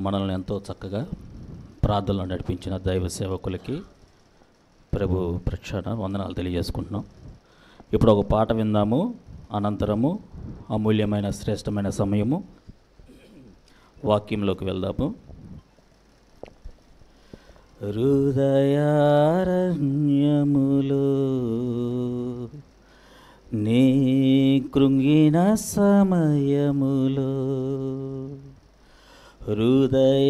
మనల్ని ఎంతో చక్కగా ప్రార్థనలో నడిపించిన దైవ సేవకులకి ప్రభు ప్రక్షాళన వందనాలు తెలియజేసుకుంటున్నాం. ఇప్పుడు ఒక పాట విందాము, అనంతరము అమూల్యమైన శ్రేష్టమైన సమయము వాక్యంలోకి వెళ్దాము. హృదయారణ్యములో నీ కృంగిన సమయములో, హృదయారణ్యములో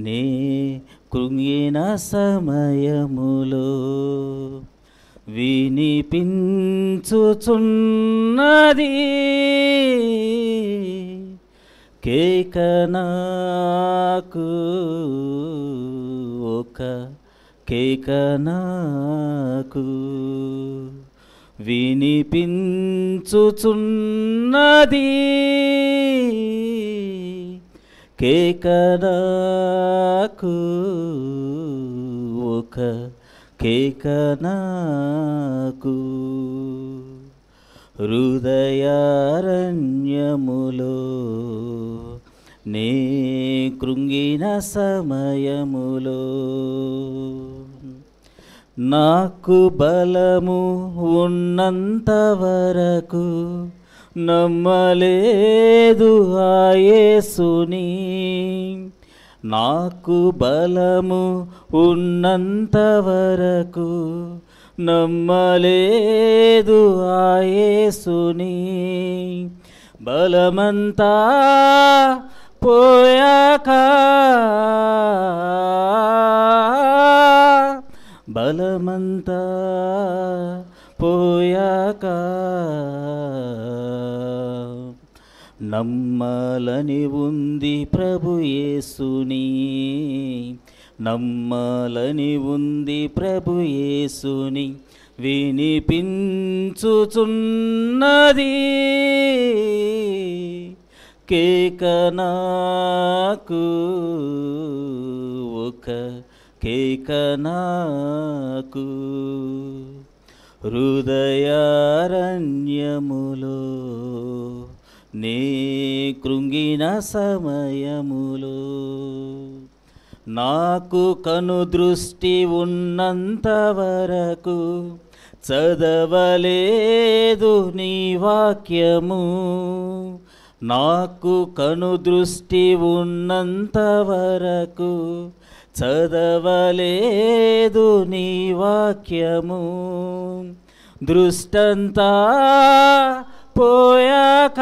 నీ కృంగిన సమయములో వినిపించుచున్నది కేక నాకు, ఒక కేక నాకు వినిపించుచున్నది కేక నాకు, ఒక కేక నాకు. హృదయారణ్యములో నీ కృంగిన సమయములో నాకు బలము ఉన్నంత వరకు నమ్మలేదు ఆ యేసుని, నాకు బలము ఉన్నంత వరకు నమ్మలేదు ఆ యేసుని, బలమంతా పోయాక, బలమంతా పోయాక నమ్మాలని ఉంది ప్రభు యేసుని, నమ్మాలని ఉంది ప్రభు యేసుని వినిపించుచున్నది కేక నాకు, ఒక కేక నాకు. హృదయారణ్యములో నీ కృంగిన సమయములో నాకు కనుదృష్టి ఉన్నంత వరకు చదవలేదు నీ వాక్యము, నాకు కనుదృష్టి ఉన్నంత వరకు చదవలేదు నీ వాక్యము, దృష్టంతా పోయాక,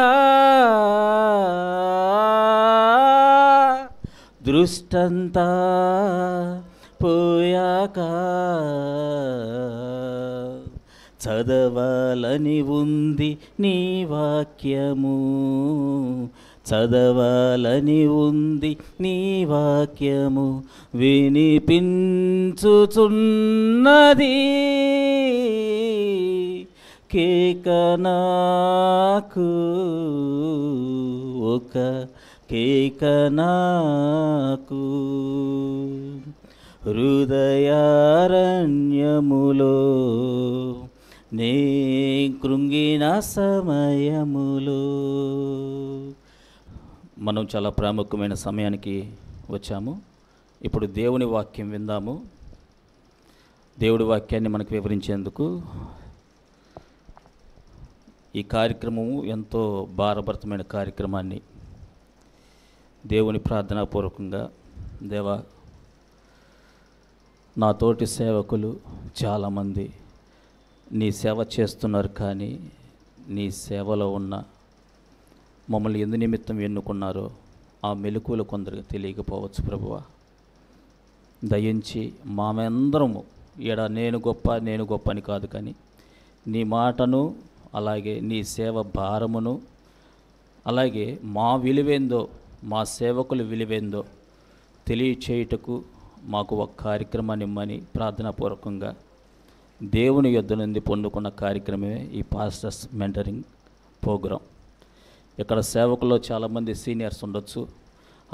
దృష్టంతా పోయాక చదవాలని ఉంది నీ వాక్యము, చదవాలని ఉంది నీ వాక్యము వినిపించుచున్నది కేక నాకు, ఒక కేక నాకు. హృదయారణ్యములో నీ కృంగిన సమయములో. మనం చాలా ప్రాముఖ్యమైన సమయానికి వచ్చాము. ఇప్పుడు దేవుని వాక్యం విందాము. దేవుడి వాక్యాన్ని మనకు వివరించేందుకు ఈ కార్యక్రమము ఎంతో భారభరితమైన కార్యక్రమాన్ని దేవుని ప్రార్థనాపూర్వకంగా, దేవా నా తోటి సేవకులు చాలామంది నీ సేవ చేస్తున్నారు, కానీ నీ సేవలో ఉన్న మమ్మల్ని ఎందు నిమిత్తం ఎన్నుకున్నారో ఆ మెలకువలు కొందరికి తెలియకపోవచ్చు ప్రభువా. దయించి మామందరము ఈడ నేను గొప్ప అని కాదు, కానీ నీ మాటను అలాగే నీ సేవ భారమును అలాగే మా విలువేందో, మా సేవకుల విలువేందో తెలియచేయుటకు మాకు ఒక కార్యక్రమాన్ని ఇమ్మని ప్రార్థనాపూర్వకంగా దేవుని యొద్ద నుండి పొందుకున్న కార్యక్రమమే ఈ పాస్టర్స్ మెంటరింగ్ ప్రోగ్రాం. ఇక్కడ సేవకుల్లో చాలామంది సీనియర్స్ ఉండొచ్చు,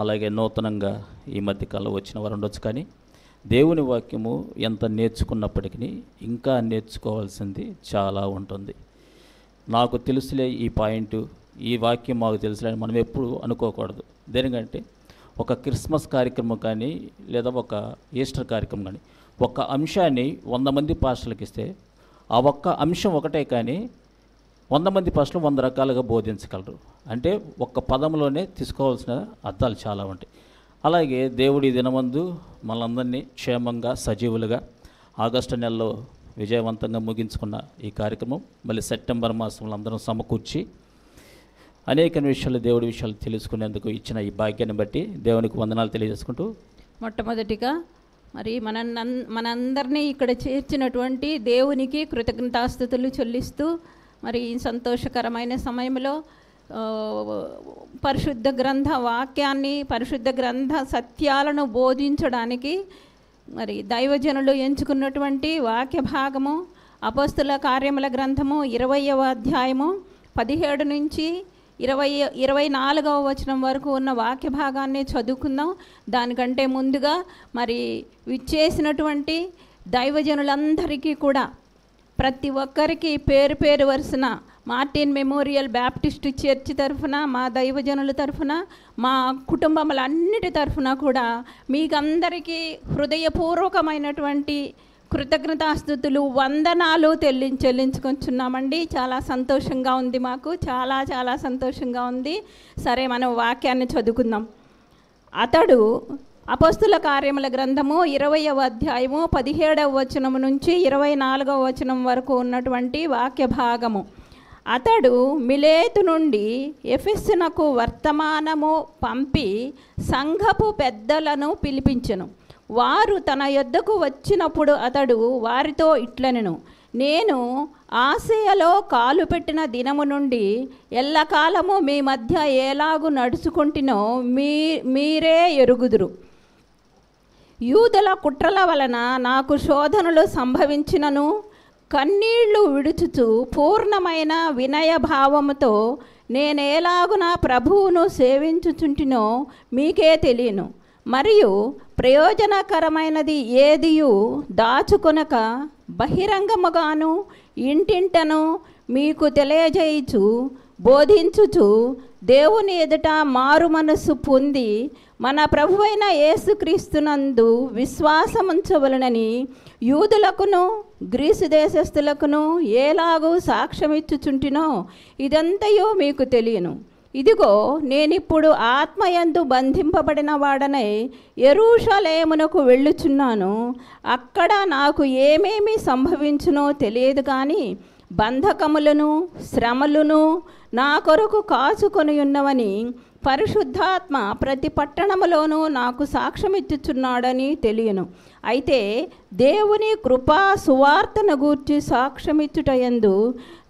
అలాగే నూతనంగా ఈ మధ్యకాలంలో వచ్చిన వారు ఉండొచ్చు, కానీ దేవుని వాక్యము ఎంత నేర్చుకున్నప్పటికీ ఇంకా నేర్చుకోవాల్సింది చాలా ఉంటుంది. నాకు తెలుసులే ఈ పాయింట్, ఈ వాక్యం మాకు తెలుసులని మనం ఎప్పుడు అనుకోకూడదు. దేనికంటే ఒక క్రిస్మస్ కార్యక్రమం కానీ లేదా ఒక ఈస్టర్ కార్యక్రమం కానీ ఒక అంశాన్ని 100 మంది పాస్టర్లకు ఇస్తే ఆ ఒక్క అంశం ఒకటే కానీ 100 మంది పాస్టర్లు 100 రకాలుగా బోధించగలరు. అంటే ఒక్క పదంలోనే తీసుకోవాల్సిన అర్థాలు చాలా ఉంటాయి. అలాగే దేవుడి దినమందు మనందరినీ క్షేమంగా సజీవులుగా ఆగస్టు నెలలో విజయవంతంగా ముగించుకున్న ఈ కార్యక్రమం మళ్ళీ సెప్టెంబర్ మాసంలో అందరం సమకూర్చి అనేక విషయాలు దేవుడి విషయాలు తెలుసుకునేందుకు ఇచ్చిన ఈ భాగ్యాన్ని బట్టి దేవునికి వందనాలు తెలియజేసుకుంటూ, మొట్టమొదటిగా మరి మనందరినీ ఇక్కడ చేర్చినటువంటి దేవునికి కృతజ్ఞతాస్తుతులు చెల్లిస్తూ మరి ఈ సంతోషకరమైన సమయంలో పరిశుద్ధ గ్రంథ వాక్యాన్ని, పరిశుద్ధ గ్రంథ సత్యాలను బోధించడానికి మరి దైవజనులు ఎంచుకున్నటువంటి వాక్య భాగము అపోస్తుల కార్యముల గ్రంథము 20వ అధ్యాయము 17 నుంచి 24వ వచనం వరకు ఉన్న వాక్య భాగాన్ని చదువుకుందాం. దానికంటే ముందుగా మరి విచ్చేసినటువంటి దైవజనులందరికీ కూడా ప్రతి ఒక్కరికి పేరు పేరు వరుసన మార్టిన్ మెమోరియల్ బ్యాప్టిస్ట్ చర్చ్ తరఫున, మా దైవజనుల తరఫున, మా కుటుంబములన్నిటి తరఫున కూడా మీకందరికీ హృదయపూర్వకమైనటువంటి కృతజ్ఞతాస్తుతులు, వందనాలు చెల్లించుకొంచున్నామండి. చాలా సంతోషంగా ఉంది, మాకు చాలా చాలా సంతోషంగా ఉంది. సరే, మనం వాక్యాన్ని చదువుకుందాం. అతడు అపోస్తుల కార్యముల గ్రంథము 20వ అధ్యాయము 17వ వచనము నుంచి 24వ వచనం వరకు ఉన్నటువంటి వాక్య భాగము. అతడు మిలేతు నుండి ఎఫెసునకు వర్తమానము పంపి సంఘపు పెద్దలను పిలిపించెను. వారు తన యొద్దకు వచ్చినప్పుడు అతడు వారితో ఇట్లనెను, నేను ఆసియలో కాలు పెట్టిన దినము నుండి ఎల్లకాలము మీ మధ్య ఎలాగు నడుచుకుంటునో మీరే ఎరుగుదురు. యూదుల కుట్రల వలన నాకు శోధనలు సంభవించినను కన్నీళ్లు విడుచుచు పూర్ణమైన వినయ భావముతో నేనేలాగున ప్రభువును సేవించుచుంటినో మీకే తెలియను. మరియు ప్రయోజనకరమైనది ఏదియు దాచుకొనక బహిరంగముగాను ఇంటింటను మీకు తెలియజేయుచు బోధించుచు దేవుని ఎదుట మారు మనస్సు పొంది మన ప్రభువైన యేసుక్రీస్తునందు విశ్వాసముంచవలనని యూదులకును గ్రీసు దేశస్థులకును ఎలాగూ సాక్ష్యమిచ్చుచుంటినో ఇదంతయో మీకు తెలియను. ఇదిగో, నేనిప్పుడు ఆత్మయందు బంధింపబడిన వాడనై యెరూషలేమునకు వెళ్ళుచున్నాను. అక్కడ నాకు ఏమేమి సంభవించునో తెలియదు, కానీ బంధకములను శ్రమలను నా కొరకు కాచుకొని ఉన్నవని పరిశుద్ధాత్మ ప్రతి పట్టణములోనూ నాకు సాక్ష్యమిచ్చుచున్నాడని తెలియను. అయితే దేవుని కృపా సువార్తను గూర్చి సాక్ష్యమిచ్చుటయందు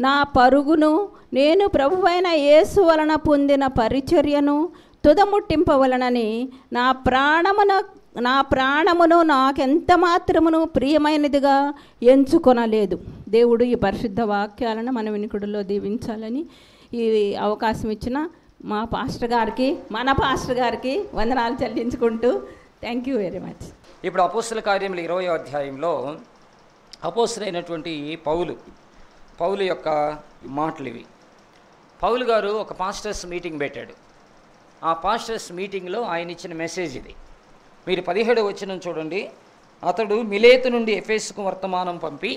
నా పరుగును నేను ప్రభువైన యేసు వలన పొందిన పరిచర్యను తుదముట్టింపవలనని నా ప్రాణమును నాకెంత మాత్రమును ప్రియమైనదిగా ఎంచుకొనలేదు. దేవుడు ఈ పరిశుద్ధ వాక్యాలను మన వినికుడిలో దీవించాలని ఈ అవకాశం ఇచ్చిన మా పాస్టర్ గారికి, మన పాస్టర్ గారికి వందనాలు చెల్లించుకుంటూ థ్యాంక్ యూ వెరీ మచ్. ఇప్పుడు అపోస్తుల కార్యములు 20వ అధ్యాయంలో అపోస్తులైనటువంటి పౌలు యొక్క మాటలు ఇవి. పౌలు గారు ఒక పాస్టర్స్ మీటింగ్ పెట్టాడు. ఆ పాస్టర్స్ మీటింగ్లో ఆయన ఇచ్చిన మెసేజ్ ఇది. మీరు 17వ వచనం చూడండి. అతడు మిలేతు నుండి ఎఫెసుకు వర్తమానం పంపి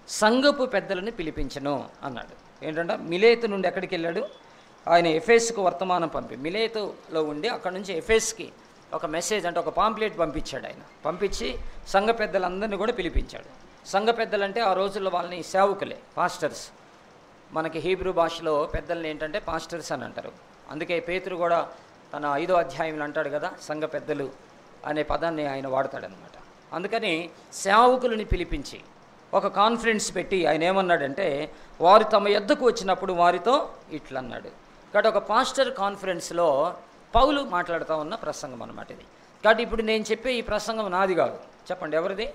సంఘపు పెద్దలను పిలిపించను అన్నాడు. ఏంటంటే మిలేతు నుండి ఎక్కడికి వెళ్ళాడు? ఆయన ఎఫెసుకు వర్తమానం పంపి మిలేతులో ఉండి అక్కడి నుంచి ఎఫెస్కి ఒక మెసేజ్ అంటే ఒక పాంప్లెట్ పంపించాడు. ఆయన పంపించి సంఘ పెద్దలందరినీ కూడా పిలిపించాడు. సంఘ పెద్దలంటే ఆ రోజుల్లో వాళ్ళని సేవకులే, పాస్టర్స్. మనకి హీబ్రూ భాషలో పెద్దల్ని ఏంటంటే పాస్టర్స్ అని అంటారు. అందుకే పేతురు కూడా తన 5వ అధ్యాయంలో అంటాడు కదా, సంఘ పెద్దలు అనే పదాన్ని ఆయన వాడతాడనమాట. అందుకని సేవకులని పిలిపించి ఒక కాన్ఫరెన్స్ పెట్టి ఆయన ఏమన్నాడంటే, వారు తమ యొద్దకు వచ్చినప్పుడు వారితో ఇట్లన్నాడు. కాబట్టి ఒక పాస్టర్ కాన్ఫరెన్స్లో పౌలు మాట్లాడుతూ ఉన్న ప్రసంగం అన్నమాట ఇది. కాబట్టి ఇప్పుడు నేను చెప్పే ఈ ప్రసంగం నాది కాదు. చెప్పండి, ఎవరిది?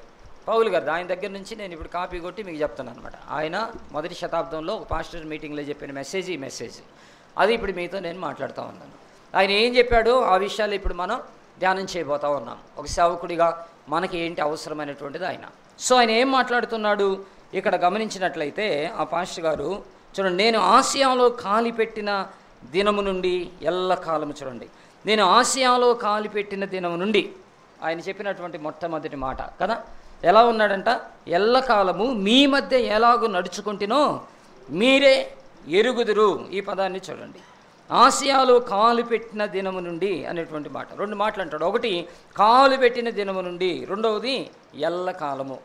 పౌలు గారు. ఆయన దగ్గర నుంచి నేను ఇప్పుడు కాపీ కొట్టి మీకు చెప్తాను అనమాట. ఆయన 1వ శతాబ్దంలో ఒక పాస్టర్ మీటింగ్లో చెప్పిన మెసేజ్ ఈ మెసేజ్ అది ఇప్పుడు మీతో నేను మాట్లాడుతూ ఉన్నాను. ఆయన ఏం చెప్పాడో ఆ విషయాలు ఇప్పుడు మనం ధ్యానం చేయబోతూ ఉన్నాం. ఒక సేవకుడిగా మనకి ఏంటి అవసరమైనటువంటిది ఆయన. సో ఆయన ఏం మాట్లాడుతున్నాడు ఇక్కడ గమనించినట్లయితే ఆ పాస్టర్ గారు చూడండి, నేను ఆసియాలో కాలి పెట్టిన దినము నుండి ఎల్లకాలము. చూడండి, నేను ఆసియాలో కాలిపెట్టిన దినము నుండి, ఆయన చెప్పినటువంటి మొట్టమొదటి మాట కదా. ఎలా ఉన్నాడంట? ఎల్లకాలము మీ మధ్య ఎలాగూ నడుచుకుంటునో మీరే ఎరుగుదురు. ఈ పదాన్ని చూడండి, ఆసియాలో కాలు పెట్టిన దినము నుండి అనేటువంటి మాట. రెండు మాటలు అంటాడు. ఒకటి కాలు పెట్టిన దినము నుండి, రెండవది ఎల్లకాలము.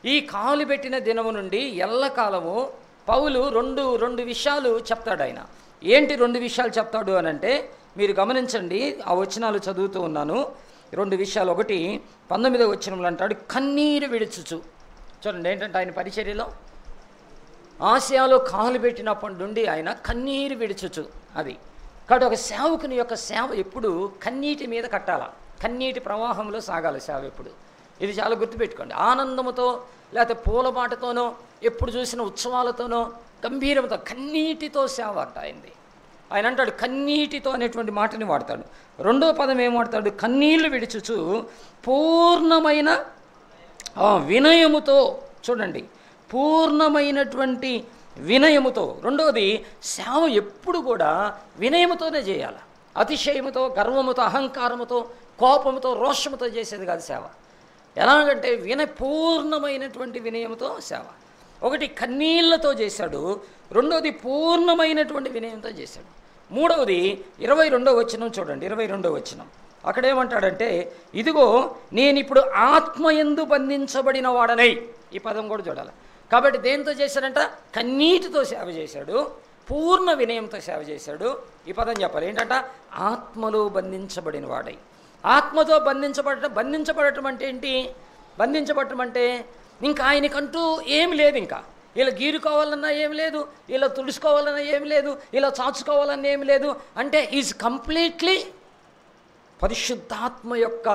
ఈ కాలు పెట్టిన దినము నుండి ఎల్లకాలము పౌలు రెండు విషయాలు చెప్తాడు ఆయన. ఏంటి రెండు విషయాలు చెప్తాడు అని అంటే, మీరు గమనించండి, ఆ వచనాలు చదువుతూ ఉన్నాను. రెండు విషయాలు. ఒకటి 19వ వచనంలో అంటాడు, కన్నీరు విడుచుచు. చూడండి, ఏంటంటే ఆయన పరిచర్యలో ఆసియాలో కాలు పెట్టినప్పటి నుండి ఆయన కన్నీరు విడుచుచు. అది కాబట్టి ఒక సేవకుని యొక్క సేవ ఎప్పుడు కన్నీటి మీద కట్టాల, కన్నీటి ప్రవాహంలో సాగాలి సేవ ఎప్పుడు. ఇది చాలా గుర్తుపెట్టుకోండి. ఆనందముతో లేకపోతే పూలబాటతోనో, ఎప్పుడు చూసిన ఉత్సవాలతోనో, గంభీరంతో, కన్నీటితో సేవ అంట ఆయనది. ఆయన అంటాడు కన్నీటితో అనేటువంటి మాటని వాడతాడు. రెండో పదం ఏం వాడతాడు? కన్నీళ్లు విడుచుచు పూర్ణమైన వినయముతో. చూడండి, పూర్ణమైనటువంటి వినయముతో. రెండవది, సేవ ఎప్పుడు కూడా వినయముతోనే చేయాలి. అతిశయముతో, గర్వముతో, అహంకారముతో, కోపముతో, రోషముతో చేసేది కాదు సేవ. ఎలాగంటే పూర్ణమైనటువంటి వినయముతో సేవ. ఒకటి కన్నీళ్లతో చేశాడు, రెండవది పూర్ణమైనటువంటి వినయంతో చేశాడు. మూడవది 22వ వచనం చూడండి, 22వ వచనం. అక్కడేమంటాడంటే, ఇదిగో నేను ఇప్పుడు ఆత్మయందు బంధించబడిన వాడనై. ఈ పదం కూడా చూడాలి. కాబట్టి దేంతో చేశాడంట? కన్నీటితో సేవ చేశాడు, పూర్ణ వినయంతో సేవ చేశాడు. ఈ పదం చెప్పాలి ఏంటంట? ఆత్మలో బంధించబడిన వాడై. ఆత్మతో బంధించబడటం అంటే ఏంటి? బంధించబడటం అంటే ఇంకా ఆయనకంటూ ఏమి లేదు. ఇంకా ఇలా గీరుకోవాలన్నా ఏమి లేదు, ఇలా తుడుచుకోవాలన్నా ఏమి లేదు, ఇలా చాచుకోవాలన్నా ఏమి లేదు. అంటే ఈజ్ కంప్లీట్లీ పరిశుద్ధాత్మ యొక్క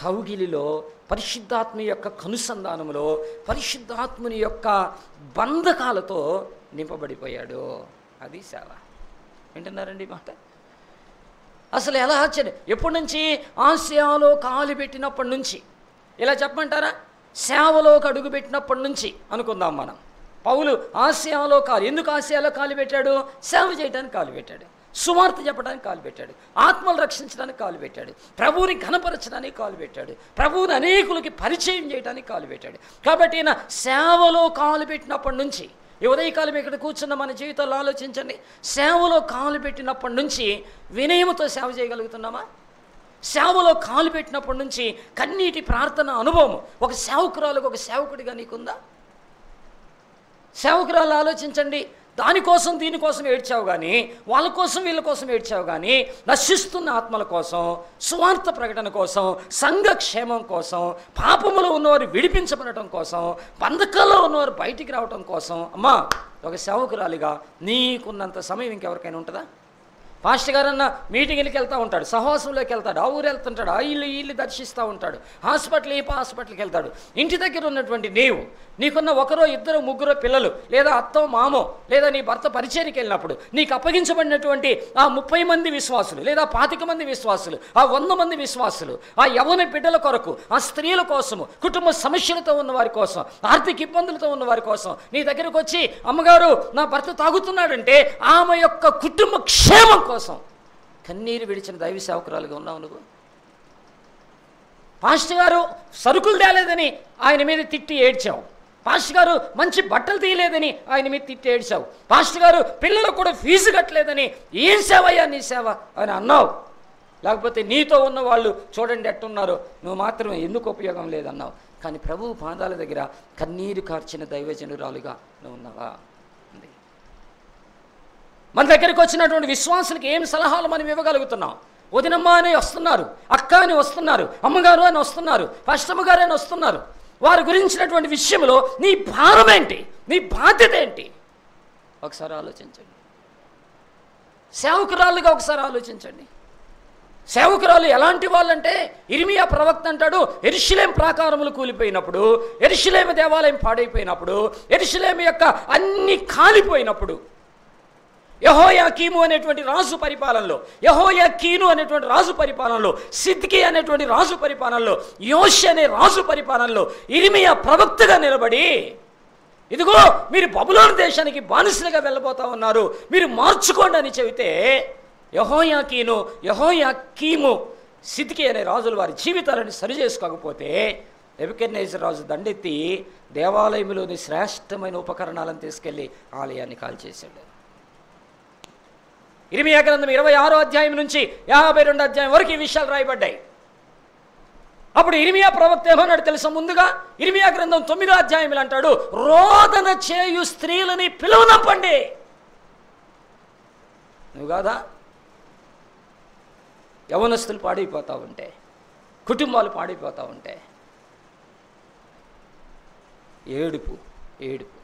కౌగిలిలో, పరిశుద్ధాత్మ యొక్క కనుసంధానంలో, పరిశుద్ధాత్మని యొక్క బంధకాలతో నింపబడిపోయాడు. అది సేవ. వింటున్నారండి మాట? అసలు ఎలా ఆశ్చర్యం! ఎప్పటి నుంచి? ఆసియాలో కాలు పెట్టినప్పటి నుంచి. ఇలా చెప్పమంటారా? సేవలోకి అడుగు పెట్టినప్పటి నుంచి అనుకుందాం మనం. పౌలు ఆసియాలో ఎందుకు ఆసియాలో కాలు పెట్టాడు? సేవ చేయడానికి కాలు పెట్టాడు, సువార్త చెప్పడానికి కాలు పెట్టాడు, ఆత్మలు రక్షించడానికి కాలు పెట్టాడు, ప్రభువుని ఘనపరచడానికి కాలు పెట్టాడు, ప్రభువుని అనేకులకి పరిచయం చేయడానికి కాలు పెట్టాడు. కాబట్టి ఈయన సేవలో కాలు పెట్టినప్పటి నుంచి, ఈ ఉదయకాలం ఇక్కడ కూర్చున్న మన జీవితాల్లో ఆలోచించండి. సేవలో కాలు పెట్టినప్పటి నుంచి వినయముతో సేవ చేయగలుగుతున్నామా? సేవలో కాలు పెట్టినప్పటి నుంచి కన్నీటి ప్రార్థన అనుభవం ఒక సేవకురాలకు, ఒక సేవకుడిగా నీకుందా? సేవకురాలు ఆలోచించండి. దానికోసం దీనికోసం ఏడ్చావు కానీ, వాళ్ళ కోసం వీళ్ళ కోసం ఏడ్చావు కానీ, నశిస్తున్న ఆత్మల కోసం, సువార్త ప్రకటన కోసం, సంఘక్షేమం కోసం, పాపములో ఉన్నవారు విడిపించబడటం కోసం, బంధకాల్లో ఉన్నవారు బయటికి రావటం కోసం. అమ్మా, ఒక సేవకురాలిగా నీకున్నంత సమయం ఇంకెవరికైనా ఉంటుందా? పాస్టర్ గారన్న మీటింగ్కి వెళ్తూ ఉంటాడు, సహవాసంలోకి వెళ్తాడు, ఆ ఊరు వెళ్తుంటాడు, ఆ ఇల్లు దర్శిస్తూ ఉంటాడు, హాస్పిటల్కి వెళ్తాడు. ఇంటి దగ్గర ఉన్నటువంటి నీకున్న ఒకరో ఇద్దరు ముగ్గురో పిల్లలు, లేదా అత్తో మామో, లేదా నీ భర్త పరిచయానికి వెళ్ళినప్పుడు నీకు అప్పగించబడినటువంటి ఆ 30 మంది విశ్వాసులు, లేదా 25 మంది విశ్వాసులు, ఆ 100 మంది విశ్వాసులు, ఆ యవ్వన బిడ్డల కొరకు, ఆ స్త్రీల కోసము, కుటుంబ సమస్యలతో ఉన్న వారి కోసం, ఆర్థిక ఇబ్బందులతో ఉన్న వారి కోసం నీ దగ్గరకు వచ్చి, అమ్మగారు నా భర్త తాగుతున్నాడంటే ఆమె యొక్క కుటుంబ క్షేమం కోసం కన్నీరు విడిచిన దైవ సేవకురాలుగా ఉన్నావు నువ్వు. పాస్టర్ గారు సరుకులు తేలేదని ఆయన మీద తిట్టి ఏడ్చావు, పాస్టర్ గారు మంచి బట్టలు తీయలేదని ఆయన మీద తిట్టి ఏడ్చావు, పాస్టర్ గారు పిల్లలకు కూడా ఫీజు కట్టలేదని ఏం సేవ అయ్యా నీ సేవ అని అన్నావు. లేకపోతే నీతో ఉన్న వాళ్ళు చూడండి ఎట్టున్నారో, నువ్వు మాత్రం ఎందుకు ఉపయోగం లేదన్నావు. కానీ ప్రభువు పాదాల దగ్గర కన్నీరు కార్చిన దైవజనురాలుగా నువ్వు ఉన్నావా? మన దగ్గరికి వచ్చినటువంటి విశ్వాసులకి ఏం సలహాలు మనం ఇవ్వగలుగుతున్నాం? వదినమ్మ అని వస్తున్నారు, అక్క అని వస్తున్నారు, అమ్మగారు అని వస్తున్నారు, పాస్టమ్మ గారు అని వస్తున్నారు. వారి గురించినటువంటి విషయంలో నీ భారం ఏంటి? నీ బాధ్యత ఏంటి? ఒకసారి ఆలోచించండి. సేవకురాలుగా ఒకసారి ఆలోచించండి. సేవకురాలు ఎలాంటి వాళ్ళంటే, ఇర్మియా ప్రవక్త అంటాడు, యెరూషలేము ప్రాకారములు కూలిపోయినప్పుడు, యెరూషలేము దేవాలయం పాడైపోయినప్పుడు, యెరూషలేము యొక్క అన్ని కాలిపోయినప్పుడు, యెహోయాకీము అనేటువంటి రాజు పరిపాలనలో, యెహోయాకీను అనేటువంటి రాజు పరిపాలనలో, సిద్కి అనేటువంటి రాజు పరిపాలనలో, యోషి అనే రాజు పరిపాలనలో ఇర్మియా ప్రవక్తగా నిలబడి ఇదిగో మీరు బబులోను దేశానికి బానిసలుగా వెళ్ళబోతా ఉన్నారు, మీరు మార్చుకోండి అని చెబితే యెహోయాకీము సిద్కియా అనే రాజులు వారి జీవితాలను సరి చేసుకోకపోతే నెబుకద్నెజర్ రాజు దండెత్తి దేవాలయంలోని శ్రేష్టమైన ఉపకరణాలను తీసుకెళ్లి ఆలయాన్ని కాల్చేశాడు. ఇర్మియా గ్రంథం 26వ అధ్యాయం నుంచి 52వ అధ్యాయం వరకు ఈ విషయాలు రాయబడ్డాయి. అప్పుడు ఇర్మియా ప్రవక్త ఏమన్నాడు తెలుసా? ముందుగా ఇర్మియా గ్రంథం 9వ అధ్యాయంలో అంటాడు, రోదన చేయు స్త్రీలని పిలువనంపండి. నువ్వు కాదా? యవనస్తులు పాడైపోతూ ఉంటే, కుటుంబాలు పాడైపోతూ ఉంటే ఏడుపు ఏడుపు.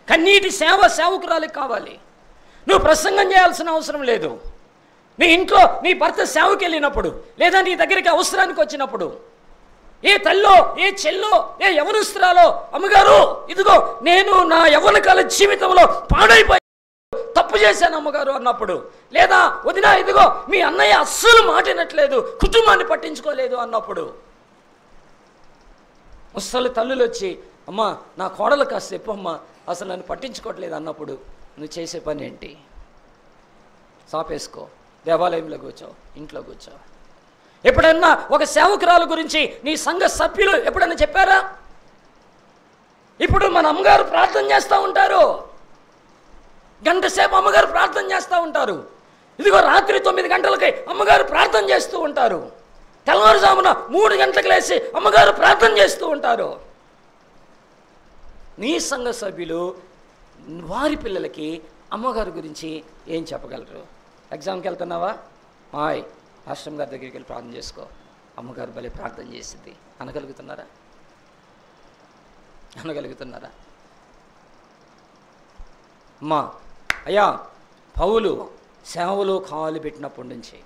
కన్నీటి సేవకురాలికి కావాలి. నువ్వు ప్రసంగం చేయాల్సిన అవసరం లేదు. నీ ఇంట్లో నీ భర్త సేవకి వెళ్ళినప్పుడు, లేదా నీ దగ్గరికి అవసరానికి వచ్చినప్పుడు, ఏ తల్లో ఏ చెల్లో ఏ యవనస్తురాలో, అమ్మగారు ఇదిగో నేను నా యవ్వనకాల జీవితంలో పాడైపోయి తప్పు చేశాను అమ్మగారు అన్నప్పుడు, లేదా వదినా ఇదిగో మీ అన్నయ్య అస్సలు మాటినట్లేదు, కుటుంబాన్ని పట్టించుకోలేదు అన్నప్పుడు, ముసలి తల్లులు వచ్చి అమ్మ నా కోడలు కాస్త చెప్పమ్మా అసలు నన్ను పట్టించుకోవట్లేదు అన్నప్పుడు నువ్వు చేసే పని ఏంటి? సాపేసుకో, దేవాలయంలో కూర్చో, ఇంట్లో కూర్చో. ఎప్పుడన్నా ఒక సేవకురాలు గురించి నీ సంఘ సభ్యులు ఎప్పుడన్నా చెప్పారా? ఇప్పుడు మన అమ్మగారు ప్రార్థన చేస్తూ ఉంటారు, గంట సేపు అమ్మగారు ప్రార్థన చేస్తూ ఉంటారు. ఇదిగో రాత్రి 9 గంటలకి అమ్మగారు ప్రార్థన చేస్తూ ఉంటారు. తెల్లవారుజామున 3 గంటలకు లేచి అమ్మగారు ప్రార్థన చేస్తూ ఉంటారు. నీ సంఘ సభ్యులు వారి పిల్లలకి అమ్మగారి గురించి ఏం చెప్పగలరు? ఎగ్జామ్కి వెళ్తున్నావా? మాయ్ ఆశ్రమం గారి దగ్గరికి వెళ్ళి ప్రార్థన చేసుకో, అమ్మగారు భలే ప్రార్థన చేసింది అనగలుగుతున్నారా? అమ్మా అయ్యా పౌలు సేవలో కాలు పెట్టినప్పటి నుంచి,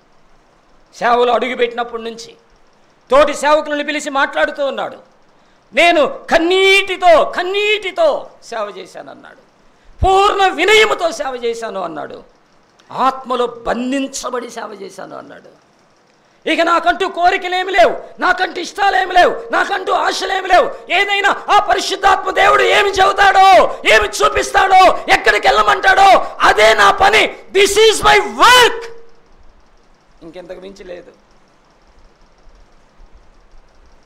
సేవలో అడుగు పెట్టినప్పటి నుంచి తోటి సేవకులను పిలిచి మాట్లాడుతూ ఉన్నాడు. నేను కన్నీటితో సేవ చేశాను అన్నాడు, పూర్ణ వినయముతో సేవ చేశాను అన్నాడు, ఆత్మలో బంధించబడి సేవ చేశాను అన్నాడు. ఇక నాకంటూ కోరికలేమి లేవు, నాకంటూ ఇష్టాలేమి లేవు, నాకంటూ ఆశలేమి లేవు. ఏదైనా ఆ పరిశుద్ధాత్మ దేవుడు ఏమి చెబుతాడో, ఏమి చూపిస్తాడో, ఎక్కడికి వెళ్ళమంటాడో అదే నా పని. దిస్ ఈజ్ మై వర్క్, ఇంకెంతకు మించి లేదు.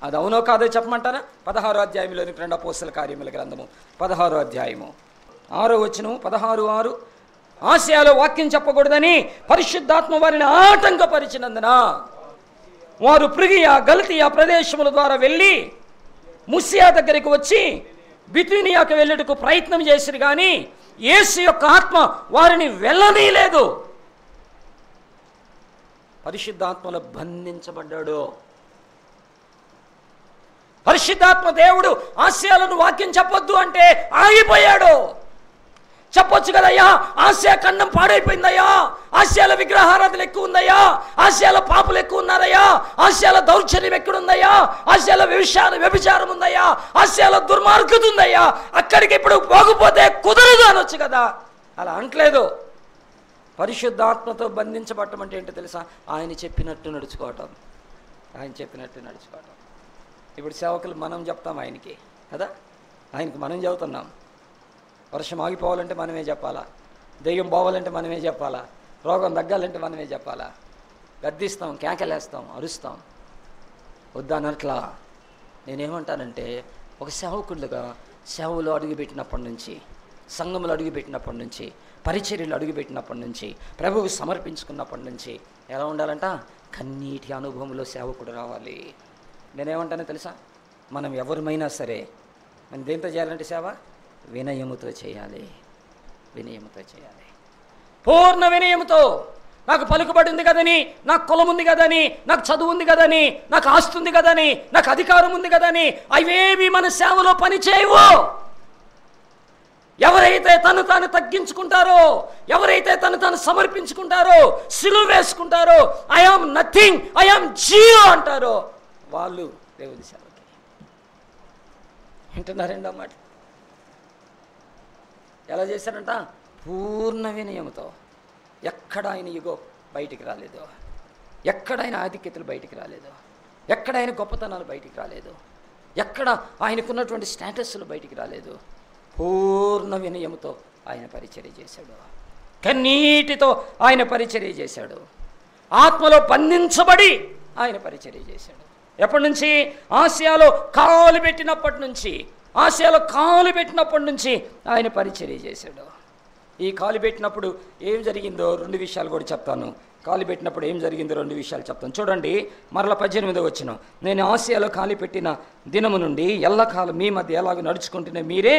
అది అవునో కాదో చెప్పమంటారా? 16వ అధ్యాయంలోని 2 అపోస్తల కార్యముల గ్రంథము 16వ అధ్యాయము 6వ వచనం 16:6. ఆసియాలో వాక్యం చెప్పకూడదని పరిశుద్ధాత్మ వారిని ఆటంకపరిచినందున వారు ఫ్రిగియా గలతియా ప్రదేశముల ద్వారా వెళ్ళి ముసియా దగ్గరికి వచ్చి బితూనియాకు వెళ్ళుటకు ప్రయత్నం చేసిరు కానీ యేసు యొక్క ఆత్మ వారిని వెళ్ళనీయలేదు. పరిశుద్ధాత్మలో బంధించబడ్డాడు. పరిశుద్ధాత్మ దేవుడు ఆసియాలను వాక్యం చెప్పొద్దు అంటే ఆగిపోయాడు. చెప్పొచ్చు కదయ్యా, ఆసియా ఖండం పాడైపోయిందయ్యా, ఆసియాల విగ్రహారాధన ఎక్కువ ఉందయ్యా, ఆసియాల పాపులు ఎక్కువ ఉన్నారయ్యా, ఆసియాల దౌర్జన్యం ఎక్కడుందయ్యా, ఆసియాల వ్యభిచారం ఉందయ్యా, ఆసియాల దుర్మార్గత ఉందయ్యా, అక్కడికి ఇప్పుడు పోకపోతే కుదరదు అనొచ్చు కదా. అలా అంటలేదు. పరిశుద్ధాత్మతో బంధించబడటం అంటే ఏంటో తెలుసా? ఆయన చెప్పినట్టు నడుచుకోవటం. ఇప్పుడు సేవకులు మనం చెప్తాం ఆయనకి కదా, ఆయనకి మనం చెబుతున్నాం. వర్షం ఆగిపోవాలంటే మనమే చెప్పాలా, దెయ్యం పోవాలంటే మనమే చెప్పాలా, రోగం తగ్గాలంటే మనమే చెప్పాలా. గద్దిస్తాం, కేకలేస్తాం, అరుస్తాం. వద్దనట్లా. నేనేమంటానంటే ఒక సేవకులుగా సేవలో అడుగుపెట్టినప్పటి నుంచి, సంఘములు అడుగుపెట్టినప్పటి నుంచి, పరిచర్యలు అడుగుపెట్టినప్పటి నుంచి, ప్రభువుకు సమర్పించుకున్నప్పటి నుంచి ఎలా ఉండాలంట? కన్నీటి అనుభవంలో సేవకుడు రావాలి. నేనేమంటానో తెలుసా? మనం ఎవరిమైనా సరే మనం దేంతో చేయాలంటే సేవ వినయముతో చేయాలి. పూర్ణ వినయముతో. నాకు పలుకుబడి ఉంది కదని, నాకు కులం ఉంది కదని, నాకు చదువు ఉంది కదని, నాకు ఆస్తి ఉంది కదని, నాకు అధికారం ఉంది కదని అవేవి మన సేవలో పని చేయవు. ఎవరైతే తను తాను తగ్గించుకుంటారో, ఎవరైతే తను తాను సమర్పించుకుంటారో, సిలువ వేసుకుంటారో, I am nothing, I am zero అంటారో వాళ్ళు దేవుని సేవకి. వింటున్నారండి అన్నమాట. ఎలా చేశారంట? పూర్ణ వినయముతో. ఎక్కడ ఆయన ఇగో బయటికి రాలేదు, ఎక్కడ ఆయన ఆధిక్యతలు బయటికి రాలేదు, ఎక్కడ ఆయన గొప్పతనాలు బయటికి రాలేదు, ఎక్కడ ఆయనకున్నటువంటి స్టేటస్లు బయటికి రాలేదు. పూర్ణ వినయముతో ఆయన పరిచర్య చేశాడు. కన్నీటితో ఆయన పరిచర్య చేశాడు. ఆత్మలో బంధించబడి ఆయన పరిచర్య చేశాడు. ఎప్పటి నుంచి? ఆసియాలో కాలు పెట్టినప్పటి నుంచి. ఆసియాలో కాలు పెట్టినప్పటి నుంచి ఆయన పరిచర్య చేశాడు. ఈ కాలు పెట్టినప్పుడు ఏం జరిగిందో 2 విషయాలు కూడా చెప్తాను. కాలు పెట్టినప్పుడు ఏం జరిగిందో 2 విషయాలు చెప్తాను. చూడండి, మరల 18వ వచనం. నేను ఆసియాలో కాలు పెట్టిన దినము నుండి ఎల్లకాలం మీ మధ్య ఎలాగ నడుచుకుంటున్నా మీరే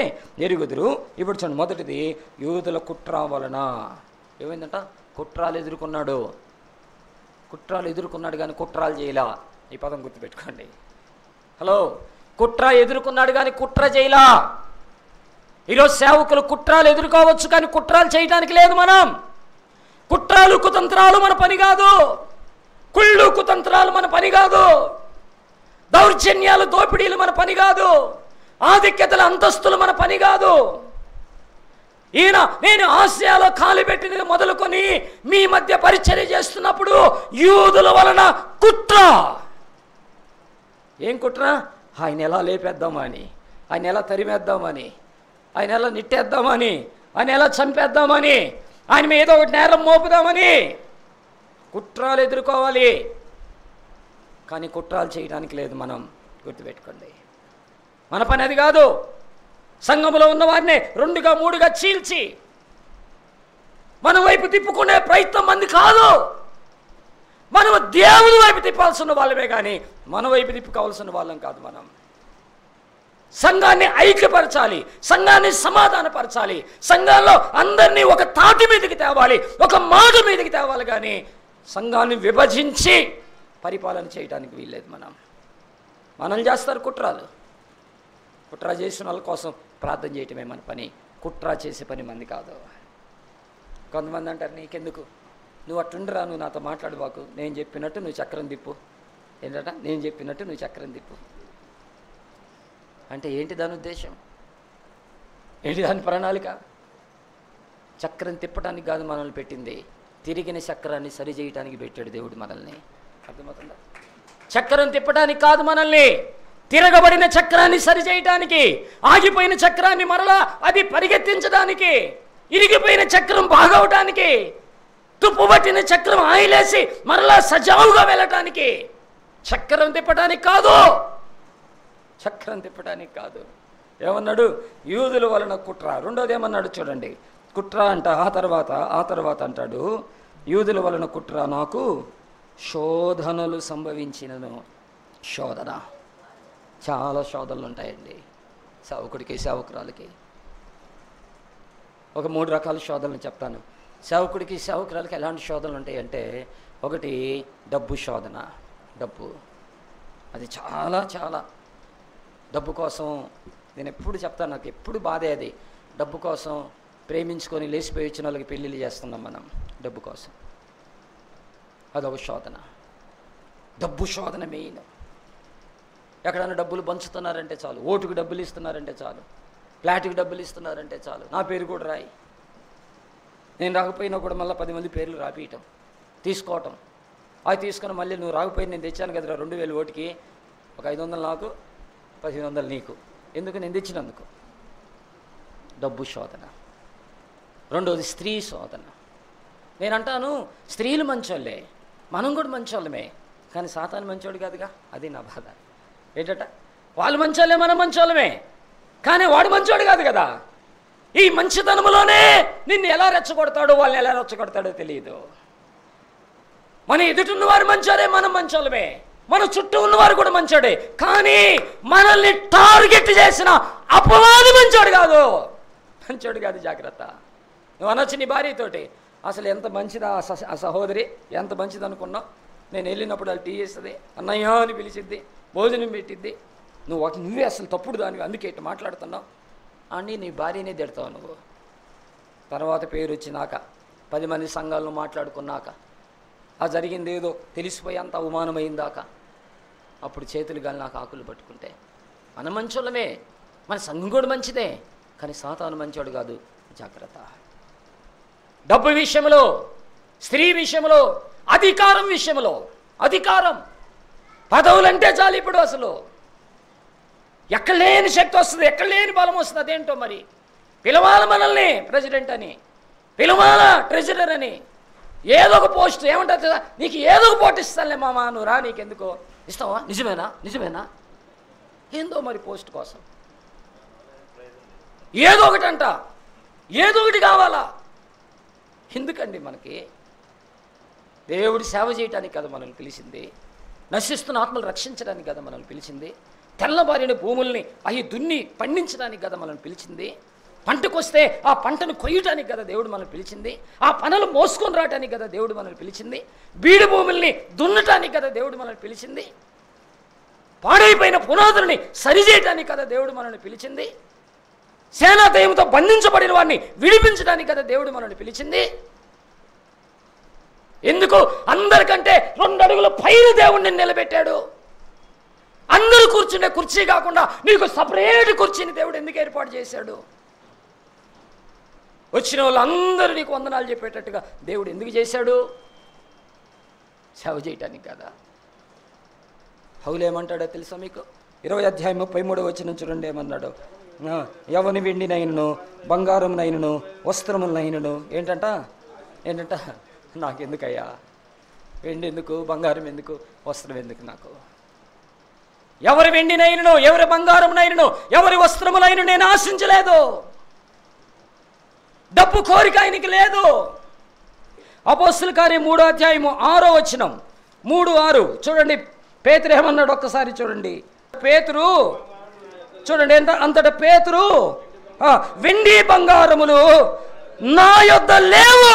ఎరుగుదురు. ఇప్పుడు చూడండి, మొదటిది యూదుల కుట్ర వలన. ఏమైందంట? కుట్రాలు ఎదుర్కొన్నాడు. కుట్రాలు ఎదుర్కొన్నాడు కానీ కుట్రాలు చేయలా. ఈ పదం గుర్తుపెట్టుకోండి. హలో, కుట్ర ఎదుర్కొన్నాడు కానీ కుట్ర చేయలా. ఈరోజు సేవకులు కుట్రాలు ఎదుర్కోవచ్చు కానీ కుట్రాలు చేయడానికి లేదు. మనం కుట్రాలు కుతంత్రాలు మన పని కాదు. కుళ్ళు కుతంత్రాలు మన పని కాదు. దౌర్జన్యాలు దోపిడీలు మన పని కాదు. ఆధిక్యతల అంతస్తులు మన పని కాదు. నేను ఆసియాలో కాలు పెట్టినది మొదలుకొని మీ మధ్య పరిచర్య చేస్తున్నప్పుడు యూదుల వలన కుట్ర. ఏం కుట్ర? ఆయన ఎలా లేపేద్దామని, ఆయన ఎలా తరిమేద్దామని, ఆయన ఎలా నిట్టేద్దామని, ఆయన ఎలా చంపేద్దామని, ఆయన మీద ఏదో ఒకటి నేరం మోపుదామని కుట్రాలు ఎదుర్కోవాలి. కానీ కుట్రాలు చేయడానికి లేదు. మనం గుర్తుపెట్టుకోండి, మన పని అది కాదు. సంఘములో ఉన్న వారిని 2గా 3గా చీల్చి మన వైపు తిప్పుకునే ప్రయత్నం మంది కాదు. మనం దేవుని వైపు తిప్పాల్సిన వాళ్ళమే కానీ మన వైపు తిప్పుకోవాల్సిన వాళ్ళం కాదు. మనం సంఘాన్ని ఐక్యపరచాలి, సంఘాన్ని సమాధానపరచాలి, సంఘాల్లో అందరినీ ఒక తాటి మీదకి తేవాలి, ఒక మాట మీదకి తేవాలి. కానీ సంఘాన్ని విభజించి పరిపాలన చేయడానికి వీల్లేదు. మనం చేస్తారు కుట్రాలు. కుట్ర చేసిన వాళ్ళ కోసం ప్రార్థన చేయటమే మన పని. కుట్ర చేసే పని మంది కాదు. కొంతమంది అంటారు, నీకెందుకు, నువ్వు అట్టుండరా, నువ్వు నాతో మాట్లాడబాకు, నేను చెప్పినట్టు నువ్వు చక్రం తిప్పు. ఏంటట? నేను చెప్పినట్టు నువ్వు చక్రం తిప్పు అంటే ఏంటి దాని ఉద్దేశం? ఏంటి దాని ప్రణాళిక? చక్రం తిప్పడానికి కాదు మనల్ని పెట్టింది, తిరిగిన చక్రాన్ని సరి చేయడానికి పెట్టాడు దేవుడు మనల్ని. అర్థమవుతుందా? చక్రం తిప్పడానికి కాదు మనల్ని, తిరగబడిన చక్రాన్ని సరి చేయడానికి, ఆగిపోయిన చక్రాన్ని మరలా అది పరిగెత్తించడానికి, ఇరిగిపోయిన చక్రం బాగవటానికి, తుప్పుబట్టిన చక్రం ఆయిలేసి మరలా సజావుగా వెళ్ళటానికి. చక్రం తిప్పడానికి కాదు, చక్రం తిప్పడానికి కాదు. ఏమన్నాడు? యూదుల వలన కుట్ర. రెండోది ఏమన్నాడు చూడండి, కుట్ర అంట. ఆ తర్వాత అంటాడు, యూదుల వలన కుట్ర, నాకు శోధనలు సంభవించినను. శోధన, చాలా శోధనలు ఉంటాయండి సేవకుడికి, సేవకురాలకి. ఒక 3 రకాల శోధనలు చెప్తాను. సేవకుడికి, సేవకురాలకి ఎలాంటి శోధనలు ఉంటాయంటే, ఒకటి డబ్బు శోధన. డబ్బు అది చాలా చాలా. డబ్బు కోసం నేను ఎప్పుడు చెప్తాను, నాకు ఎప్పుడు బాధే అది. డబ్బు కోసం ప్రేమించుకొని లేచిపోయి వచ్చిన వాళ్ళకి పెళ్ళిళ్ళు చేస్తున్నాం మనం డబ్బు కోసం. అదొక శోధన. డబ్బు శోధన మెయిన్. ఎక్కడైనా డబ్బులు పంచుతున్నారంటే చాలు, ఓటుకు డబ్బులు ఇస్తున్నారంటే చాలు, ఫ్లాట్కి డబ్బులు ఇస్తున్నారంటే చాలు, నా పేరు కూడా రాయి. నేను రాకపోయినా కూడా మళ్ళీ 10 మంది పేర్లు రాపియటం, తీసుకోవటం. అది తీసుకుని మళ్ళీ నువ్వు రాకపోయి నేను తెచ్చాను కదరా 2000 ఓటుకి, ఒక 500 నాకు, 1500 నీకు. ఎందుకు? నేను తెచ్చినందుకు. డబ్బు శోధన. రెండోది స్త్రీ శోధన. నేను అంటాను, స్త్రీలు మంచోళ్ళే, మనం కూడా మంచోళ్ళమే, కానీ సాతాను మంచోడు కాదుగా. అది నా బాధ. ఏంటట? వాళ్ళు మంచోళ్ళే, మనం మంచోళ్ళమే, కానీ వాడు మంచోడు కాదు కదా. ఈ మంచితనములోనే నిన్ను ఎలా రెచ్చగొడతాడో, వాళ్ళని ఎలా రెచ్చగొడతాడో తెలియదు. మన ఎదుటిన్నవారు మంచోరే, మనం మంచోళ్ళమే, మన చుట్టూ ఉన్నవారు కూడా మంచోడే, కానీ మనల్ని టార్గెట్ చేసిన అపవాది మంచోడు కాదు. మంచోడు కాదు, జాగ్రత్త. నువ్వు అనొచ్చు నీ భార్యతోటి, అసలు ఎంత మంచిదా ఆ సహోదరి, ఎంత మంచిది అనుకున్నావు. నేను వెళ్ళినప్పుడు వాళ్ళు టీ చేస్తుంది, అన్నయ్య అని పిలిచిద్ది, భోజనం పెట్టిద్ది, నువ్వే అసలు తప్పుడు దానివి, అందుకే ఇట్లా మాట్లాడుతున్నావు అని నీ భార్యనే తిడతావు నువ్వు. తర్వాత పేరు వచ్చినాక, 10 మంది సంఘాలను మాట్లాడుకున్నాక, ఆ జరిగింది ఏదో తెలిసిపోయి అంత అవమానమైందాక, అప్పుడు చేతులు గాలి నాకు ఆకులు పట్టుకుంటే, మన మంచోళ్ళమే, మన సంఘం కూడా మంచిదే, కానీ సాతాను మంచోడు కాదు. జాగ్రత్త. డబ్బు విషయంలో, స్త్రీ విషయంలో, అధికారం విషయంలో. అధికారం, పదవులంటే చాలు ఇప్పుడు. అసలు ఎక్కడ లేని శక్తి వస్తుంది, ఎక్కడ లేని బలం వస్తుంది. అదేంటో మరి పిలవాల మనల్ని ప్రెసిడెంట్ అని, పిలవాల ట్రెజరర్ అని, ఏదో ఒక పోస్ట్ ఏమంటారు, నీకు ఏదో ఒక పోస్ట్ ఇస్తానులే మామ, నువ్వు రా, నీకెందుకో, ఇస్తావా, నిజమేనా ఏందో మరి పోస్ట్ కోసం ఏదో ఒకటంట, ఏదో ఒకటి కావాలా. ఎందుకండి మనకి? దేవుడి సేవ చేయడానికి కదా మనల్ని పిలిచింది, నశిస్తున్న ఆత్మలు రక్షించడానికి కదా మనల్ని పిలిచింది, తెల్లబారిన భూముల్ని అవి దున్ని పండించడానికి కదా మనల్ని పిలిచింది, పంటకొస్తే ఆ పంటను కొయ్యటానికి కదా దేవుడు మనల్ని పిలిచింది, ఆ పనులు మోసుకొని రావటానికి కదా దేవుడు మనల్ని పిలిచింది, బీడు భూముల్ని దున్నటానికి కదా దేవుడు మనల్ని పిలిచింది, పాడైపోయిన పునాదుల్ని సరిచేయటానికి కదా దేవుడు మనల్ని పిలిచింది, సేనా దయ్యంతో బంధించబడిన వారిని విడిపించడానికి కదా దేవుడు మనల్ని పిలిచింది. ఎందుకు? అందరికంటే 2 అడుగుల పైన దేవుడిని నిలబెట్టాడు. అందరూ కూర్చుండే కుర్చీ కాకుండా నీకు సపరేట్ కుర్చీని దేవుడు ఎందుకు ఏర్పాటు చేశాడు? వచ్చిన వాళ్ళందరూ నీకు వందనాలు చెప్పేటట్టుగా దేవుడు ఎందుకు చేశాడు? సేవ చేయటానికి కదా. పౌలు ఏమంటాడో తెలుసా మీకు? 20 అధ్యాయం 33 వచనం చూడండి, ఏమన్నాడు? ఎవని వెండినైనను బంగారమునైనను వస్త్రములైనను ఏంటంట నాకెందుకయ్యా? వెండి ఎందుకు, బంగారం ఎందుకు, వస్త్రం ఎందుకు నాకు? ఎవరి వెండినైనను, ఎవరి బంగారమునైనను, ఎవరి వస్త్రములైన నేను ఆశించలేదు. డబ్బు కోరిక ఆయనకి లేదు. అపోస్తలుల కార్యం 3వ అధ్యాయము 6వ వచనం, 3:6 చూడండి. పేతురు ఏమన్నాడు ఒక్కసారి చూడండి. పేతురు చూడండి, అంతటా పేతురు, వెండి బంగారములు నా యొద్ద లేవు.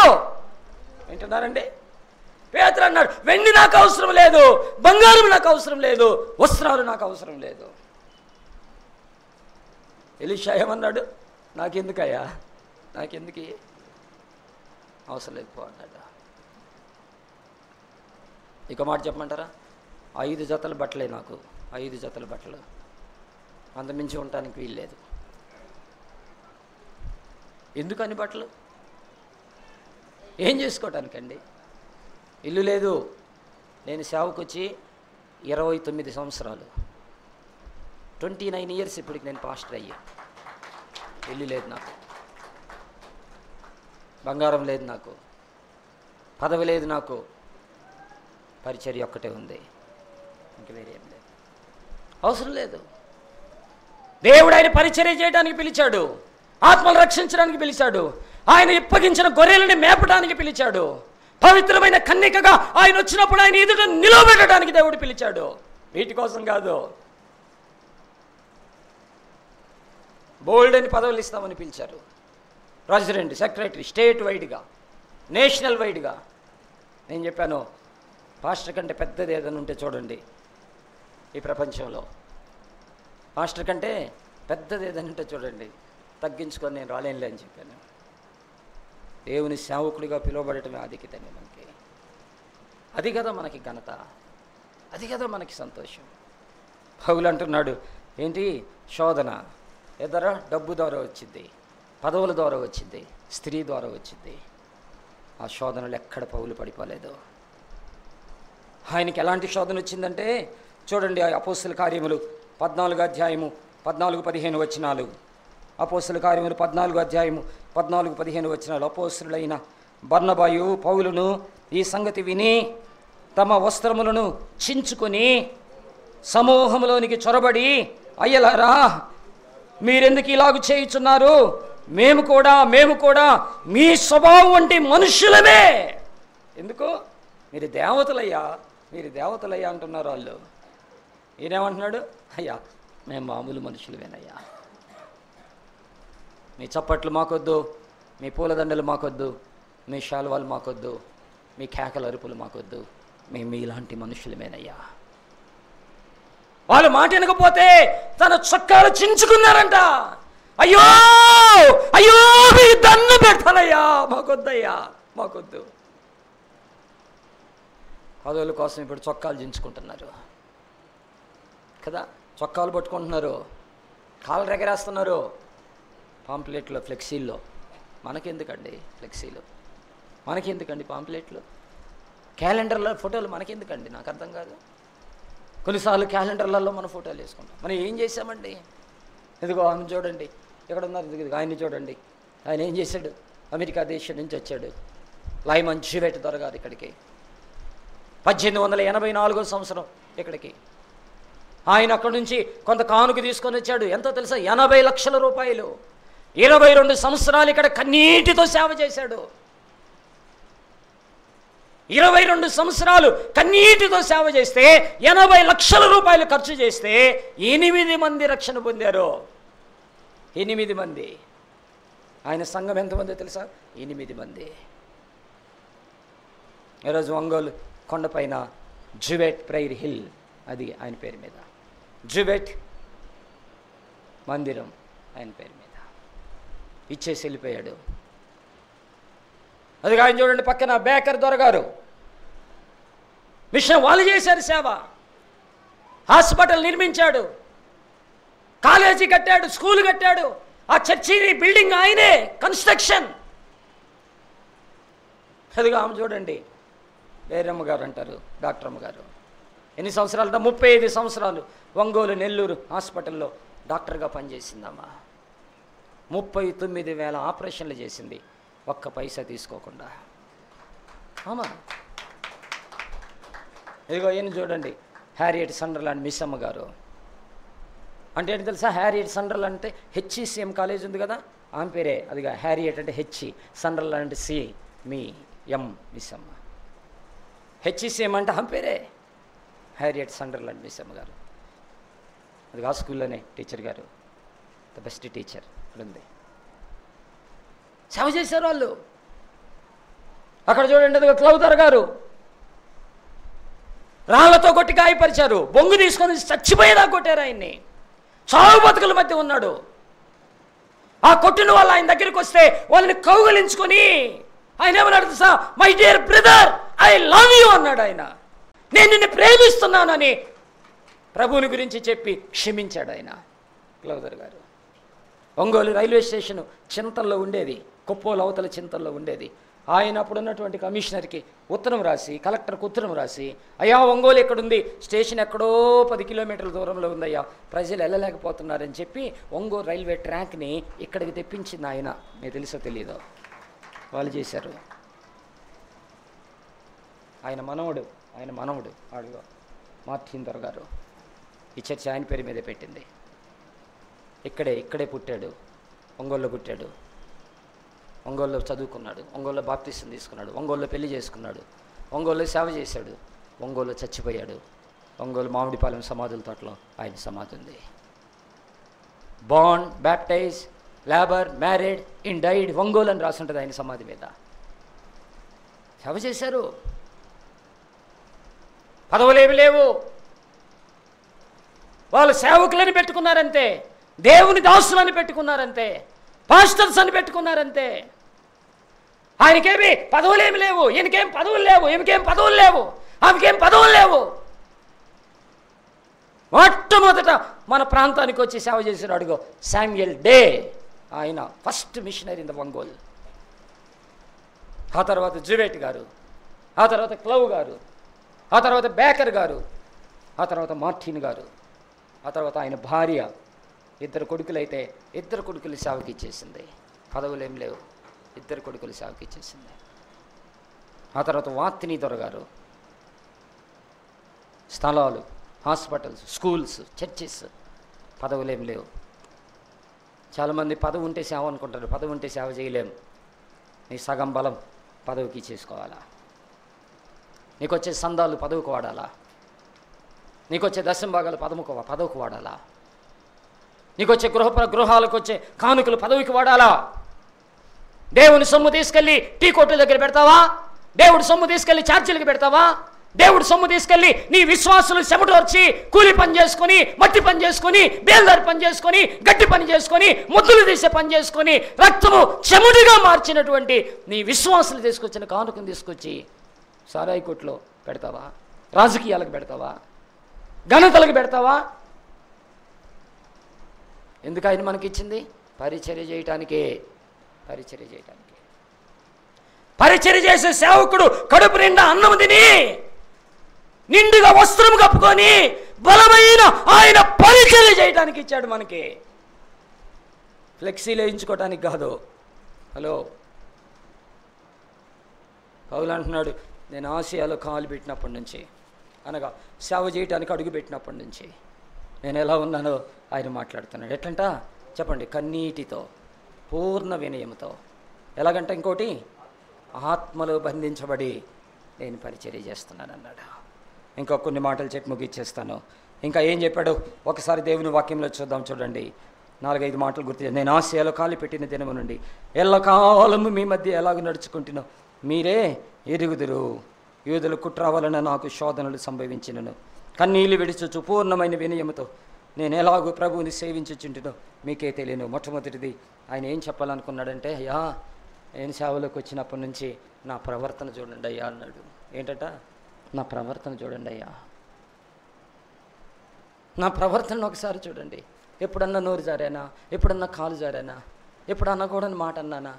ఏంటన్నారండి? పేతురు అన్నాడు, వెండి నాకు అవసరం లేదు, బంగారం నాకు అవసరం లేదు, వస్త్రాలు నాకు అవసరం లేదు. ఎలీషా ఏమన్నాడు? నాకెందుకయ్యా, నాకెందుకు, అవసరం లేదు పో అన్నాడు. ఇక మాట చెప్పమంటారా? 5 జతల బట్టలే నాకు, 5 జతల బట్టలు, అంతమించి ఉండటానికి వీల్లేదు. ఎందుకని బట్టలు? ఏం చేసుకోవటానికండి? ఇల్లు లేదు. నేను సేవకు వచ్చి 29 సంవత్సరాలు, 29 ఇయర్స్ ఇప్పటికి నేను పాస్టర్ అయ్యా. ఇల్లు లేదు నాకు, బంగారం లేదు నాకు, పదవి లేదు నాకు, పరిచర్య ఒక్కటే ఉంది, ఇంక వేరే ఏం లేదు, అవసరం లేదు. దేవుడు ఆయన పరిచర్య చేయడానికి పిలిచాడు, ఆత్మలు రక్షించడానికి పిలిచాడు, ఆయన ఇప్పగించిన గొర్రెలని మేపడానికి పిలిచాడు, పవిత్రమైన కన్యకగా ఆయన వచ్చినప్పుడు ఆయన ఎదుట నిలబెట్టడానికి దేవుడు పిలిచాడు. వీటి కోసం కాదు. బోల్డ్ అని పదవులు ఇస్తామని పిలిచారు. ప్రెసిడెంట్, సెక్రటరీ, స్టేట్ వైడ్గా, నేషనల్ వైడ్గా. నేను చెప్పాను, పాస్టర్ కంటే పెద్దది ఏదైనా ఉంటే చూడండి ఈ ప్రపంచంలో, మాస్టర్ కంటే పెద్దది ఏదైనా ఉంటే చూడండి, తగ్గించుకొని నేను రాలేనులే అని చెప్పాను. దేవుని సేవకుడిగా పిలువబడటమే ఆధిక్యతనే మనకి. అది కదా మనకి ఘనత, అది కదా మనకి సంతోషం. పౌలు అంటున్నాడు, ఏంటి శోధన? ఎదర డబ్బు ద్వారా వచ్చింది, పదవుల ద్వారా వచ్చింది, స్త్రీ ద్వారా వచ్చింది. ఆ శోధనలు ఎక్కడ పౌలు పడిపోలేదు. ఆయనకి ఎలాంటి శోధన వచ్చిందంటే చూడండి, ఆ అపోస్తలుల కార్యములు 14వ అధ్యాయము 14-15 వచనాలు. అపోస్తలుల కార్యములు 14వ అధ్యాయము 14-15 వచనాలు. అపోస్తలులైన బర్నబాయు పౌలును ఈ సంగతి విని తమ వస్త్రములను చించుకొని సమూహంలోనికి చొరబడి, అయ్యలారా మీరెందుకు ఇలాగు చేయుచున్నారు? మేము కూడా మీ స్వభావం వంటి మనుషులమే. ఎందుకు? మీరు దేవతలయ్యా అంటున్నారు వాళ్ళు. ఈయనేమంటున్నాడు? అయ్యా మేము మామూలు మనుషులమేనయ్యా. మీ చప్పట్లు మాకొద్దు, మీ పూలదండలు మాకొద్దు, మీ శాలువాలు మాకొద్దు, మీ కేకల అరుపులు మాకొద్దు, మేము మీలాంటి మనుషులమేనయ్యా. వాళ్ళు మాట వినకపోతే తన చొక్కాలు చించుకున్నారంట. అయ్యో అయ్యో మీ దండం పెడతానయ్యా, మాకొద్దయ్యా, మాకొద్దు. పదవుల కోసం ఇప్పుడు చొక్కాలు చించుకుంటున్నారు కదా, చొక్కాలు పట్టుకుంటున్నారు, కాళ్ళు రెగరేస్తున్నారు, పాంప్లెట్లో, ఫ్లెక్సీల్లో. మనకెందుకండి ఫ్లెక్సీలు? మనకెందుకండి పాంప్లెట్లు? క్యాలెండర్లో ఫోటోలు మనకెందుకండి? నాకు అర్థం కాదు. కొన్నిసార్లు క్యాలెండర్లలో మన ఫోటోలు వేసుకుంటాం. మనం ఏం చేసామండి? ఇదిగో ఆమె చూడండి, ఇక్కడ ఉన్నారు, ఆయన్ని చూడండి. ఆయన ఏం చేశాడు? అమెరికా దేశం నుంచి వచ్చాడు. లైమన్ జ్యూవెట్ దొరగారు ఇక్కడికి 1884 సంవత్సరం ఇక్కడికి. ఆయన అక్కడి నుంచి కొంత కానుక తీసుకొని వచ్చాడు. ఎంతో తెలుసా? 80 లక్షల రూపాయలు. 22 సంవత్సరాలు ఇక్కడ కన్నీటితో సేవ చేశాడు. 22 సంవత్సరాలు కన్నీటితో సేవ చేస్తే 80 లక్షల రూపాయలు ఖర్చు చేస్తే 8 మంది రక్షణ పొందారు. 8 మంది. ఆయన సంఘం ఎంతమంది తెలుసా? 8 మంది. ఈరోజు ఒంగోలు కొండపైన జ్యూవెట్ ప్రైర్ హిల్, అది ఆయన పేరు మీద. జ్యూవెట్ మందిరం ఆయన పేరు మీద ఇచ్చేసి వెళ్ళిపోయాడు. అది ఆయన చూడండి, పక్కన బేకర్ దొరగారు. మిషన్ వాళ్ళు చేశారు సేవ. హాస్పిటల్ నిర్మించాడు, కాలేజీ కట్టాడు, స్కూల్ కట్టాడు. ఆ చర్చి బిల్డింగ్ ఆయనే కన్స్ట్రక్షన్. అదిగా ఆమె చూడండి, వేరమ్మ గారు అంటారు, డాక్టర్ అమ్మ గారు. ఎన్ని సంవత్సరాలు? 35 సంవత్సరాలు ఒంగోలు నెల్లూరు హాస్పిటల్లో డాక్టర్గా పనిచేసిందమ్మా. 39,000 ఆపరేషన్లు చేసింది, ఒక్క పైసా తీసుకోకుండా. అమ్మా ఇదిగో ఈయన చూడండి, హ్యారియట్ సండర్లాండ్ మిస్ అమ్మ గారు. అంటే ఏంటి తెలుసా? హ్యారియట్ సండర్లాండ్ అంటే HECM కాలేజ్ ఉంది కదా, ఆమె పేరే. అదిగా హ్యారియట్ అంటే H, సండర్లాండ్ అంటే C, మీ M, మిస్ అమ్మ. HECM అంటే ఆమె పేరే, హ్యారియట్ సండర్లాండ్ మిస్ అమ్మ గారు. అది ఆ స్కూల్లోనే టీచర్ గారు, ద బెస్ట్ టీచర్ ఉంది. సేవ చేశారు వాళ్ళు. అక్కడ చూడండి, అదిగో క్లౌదర్ గారు రాళ్లతో కొట్టి గాయపరిచారు. బొంగు తీసుకొని చచ్చిపోయేదా కొట్టారు ఆయన్ని. చావు బతుకుల మధ్య ఉన్నాడు. ఆ కొట్టిన వాళ్ళు ఆయన దగ్గరికి వస్తే వాళ్ళని కౌగలించుకొని ఆయన ఏమన్నాడు తెలుసా? My dear brother, I love you అన్నాడు ఆయన. నేను నిన్ను ప్రేమిస్తున్నానని ప్రభువుని గురించి చెప్పి క్షమించాడు ఆయన, క్లౌదర్ గారు. ఒంగోలు రైల్వే స్టేషన్ చింతల్లో ఉండేది, కుప్పోలు అవతల చింతల్లో ఉండేది. ఆయన అప్పుడున్నటువంటి కమిషనర్కి ఉత్తరం రాసి, కలెక్టర్కి ఉత్తరం రాసి, అయ్యా ఒంగోలు ఎక్కడుంది? స్టేషన్ ఎక్కడో 10 కిలోమీటర్ల దూరంలో ఉందయ్యా, ప్రజలు వెళ్ళలేకపోతున్నారని చెప్పి ఒంగోలు రైల్వే ట్రాక్ని ఇక్కడికి తెప్పించింది ఆయన. మీకు తెలుసో తెలీదో, వాళ్ళు చేశారు. ఆయన మనవడు అడుగు మార్టిన్ దొరగారు. ఈ చర్చ ఆయన పేరు మీదే పెట్టింది. ఇక్కడే పుట్టాడు, ఒంగోలులో పుట్టాడు, ఒంగోలులో చదువుకున్నాడు, ఒంగోలులో బాప్తిసం తీసుకున్నాడు, ఒంగోలులో పెళ్లి చేసుకున్నాడు, ఒంగోలులో సేవ చేశాడు, ఒంగోలులో చచ్చిపోయాడు. ఒంగోలు మామిడిపాలెం సమాధుల తోటలో ఆయన సమాధి ఉంది. Born, baptise, labour, married, in died, Ongole అని రాసి ఉంటుంది ఆయన సమాధి మీద. సేవ చేశారు. పదవులేవి లేవు, వాళ్ళు సేవకులని పెట్టుకున్నారంతే, దేవుని దాసులని పెట్టుకున్నారంతే, పాస్టర్స్ అని పెట్టుకున్నారంతే. ఆయనకేమి పదవులేమి లేవు, ఈయనకేం పదవులు లేవు, ఈమెకేం పదవులు లేవు, ఆమెకేం పదవులు లేవు. మొట్టమొదట మన ప్రాంతానికి వచ్చి సేవ చేశాడు. అడుగో శామ్యుయల్ డే, ఆయన first missionary in the Ongole. ఆ తర్వాత జ్యూవెట్ గారు, ఆ తర్వాత క్లవ్ గారు, ఆ తర్వాత బేకర్ గారు, ఆ తర్వాత మార్టిన్ గారు, ఆ తర్వాత ఆయన భార్య. 2 కొడుకులైతే 2 కొడుకులు సేవకి ఇచ్చేసింది. పదవులు ఏం లేవు, 2 కొడుకులు సేవకి ఇచ్చేసింది. ఆ తర్వాత వాత్తిని దొరగారు. స్థలాలు, హాస్పిటల్స్, స్కూల్స్, చర్చెస్, పదవులు ఏం లేవు. చాలామంది పదవి ఉంటే సేవ అనుకుంటారు. పదవి ఉంటే సేవ చేయలేము. నీ సగం బలం పదవికి చేసుకోవాలా, నీకు వచ్చే సందాలు పదవికి వాడాలా, నీకు వచ్చే దశంభాగాలు పదవికి వాడాలా, నీకు వచ్చే గృహాలకు వచ్చే కానుకలు పదవికి వాడాలా. దేవుని సొమ్ము తీసుకెళ్ళి టీ కొట్ల దగ్గర పెడతావా? దేవుడి సొమ్ము తీసుకెళ్ళి ఛార్జీలకు పెడతావా? దేవుడి సొమ్ము తీసుకెళ్ళి నీ విశ్వాసులు చెమటోర్చి కూలి పని చేసుకొని, మట్టి పని చేసుకొని, బేల్దారి పని చేసుకొని, గట్టి పని చేసుకొని, ముద్దులు తీసే పని చేసుకొని, రక్తము చెముడిగా మార్చినటువంటి నీ విశ్వాసులు తీసుకొచ్చిన కానుకను తీసుకొచ్చి సారాయి కొట్లో పెడతావా? రాజకీయాలకు పెడతావా? ఘనతలకు పెడతావా? ఎందుకు ఆయన మనకి ఇచ్చింది? పరిచర్య చేయటానికే. పరిచర్య చేసే సేవకుడు కడుపు నిండా అన్నం తిని, నిండుగా వస్త్రం కప్పుకొని, బలమైన ఆయన పరిచర్య చేయడానికి ఇచ్చాడు మనకి. ఫ్లెక్సీలు వేయించుకోవడానికి కాదు. హలో, పౌలు అంటున్నాడు, నేను ఆసియాలో కాలు పెట్టినప్పటి నుంచి, అనగా సేవ చేయడానికి అడుగు పెట్టినప్పటి నుంచి నేను ఎలా ఉన్నానో ఆయన మాట్లాడుతున్నాడు. ఎట్లంట చెప్పండి? కన్నీటితో, పూర్ణ వినయంతో. ఎలాగంట? ఇంకోటి, ఆత్మలో బంధించబడి నేను పరిచర్య చేస్తున్నాను అన్నాడు. ఇంకా కొన్ని మాటలు చెప్పి ముగిచ్చేస్తాను. ఇంకా ఏం చెప్పాడు ఒకసారి దేవుని వాక్యంలో చూద్దాం. చూడండి, 4-5 మాటలు గుర్తు. నేను ఆసియాలో కాలు పెట్టిన దినము నుండి ఎల్లకాలము మీ మధ్య ఎలాగ నడుచుకుంటున్నావు మీరే ఎరుగుదురు. యూదుల కుట్ర వలన నాకు శోధనలు సంభవించినను, కన్నీళ్ళు విడిచుచు పూర్ణమైన వినయముతో నేను ఎలాగో ప్రభువుని సేవించుచుంటునో మీకే తెలియను. మొట్టమొదటిది ఆయన ఏం చెప్పాలనుకున్నాడంటే, అయ్యా నేను సేవలోకి వచ్చినప్పటి నుంచి నా ప్రవర్తన చూడండి అయ్యా అన్నాడు. ఏంటట? నా ప్రవర్తన చూడండి అయ్యా, నా ప్రవర్తన ఒకసారి చూడండి. ఎప్పుడన్నా నోరు జారానా? ఎప్పుడన్నా కాలు జారానా? ఎప్పుడన్నా కూడని మాట అన్నానా?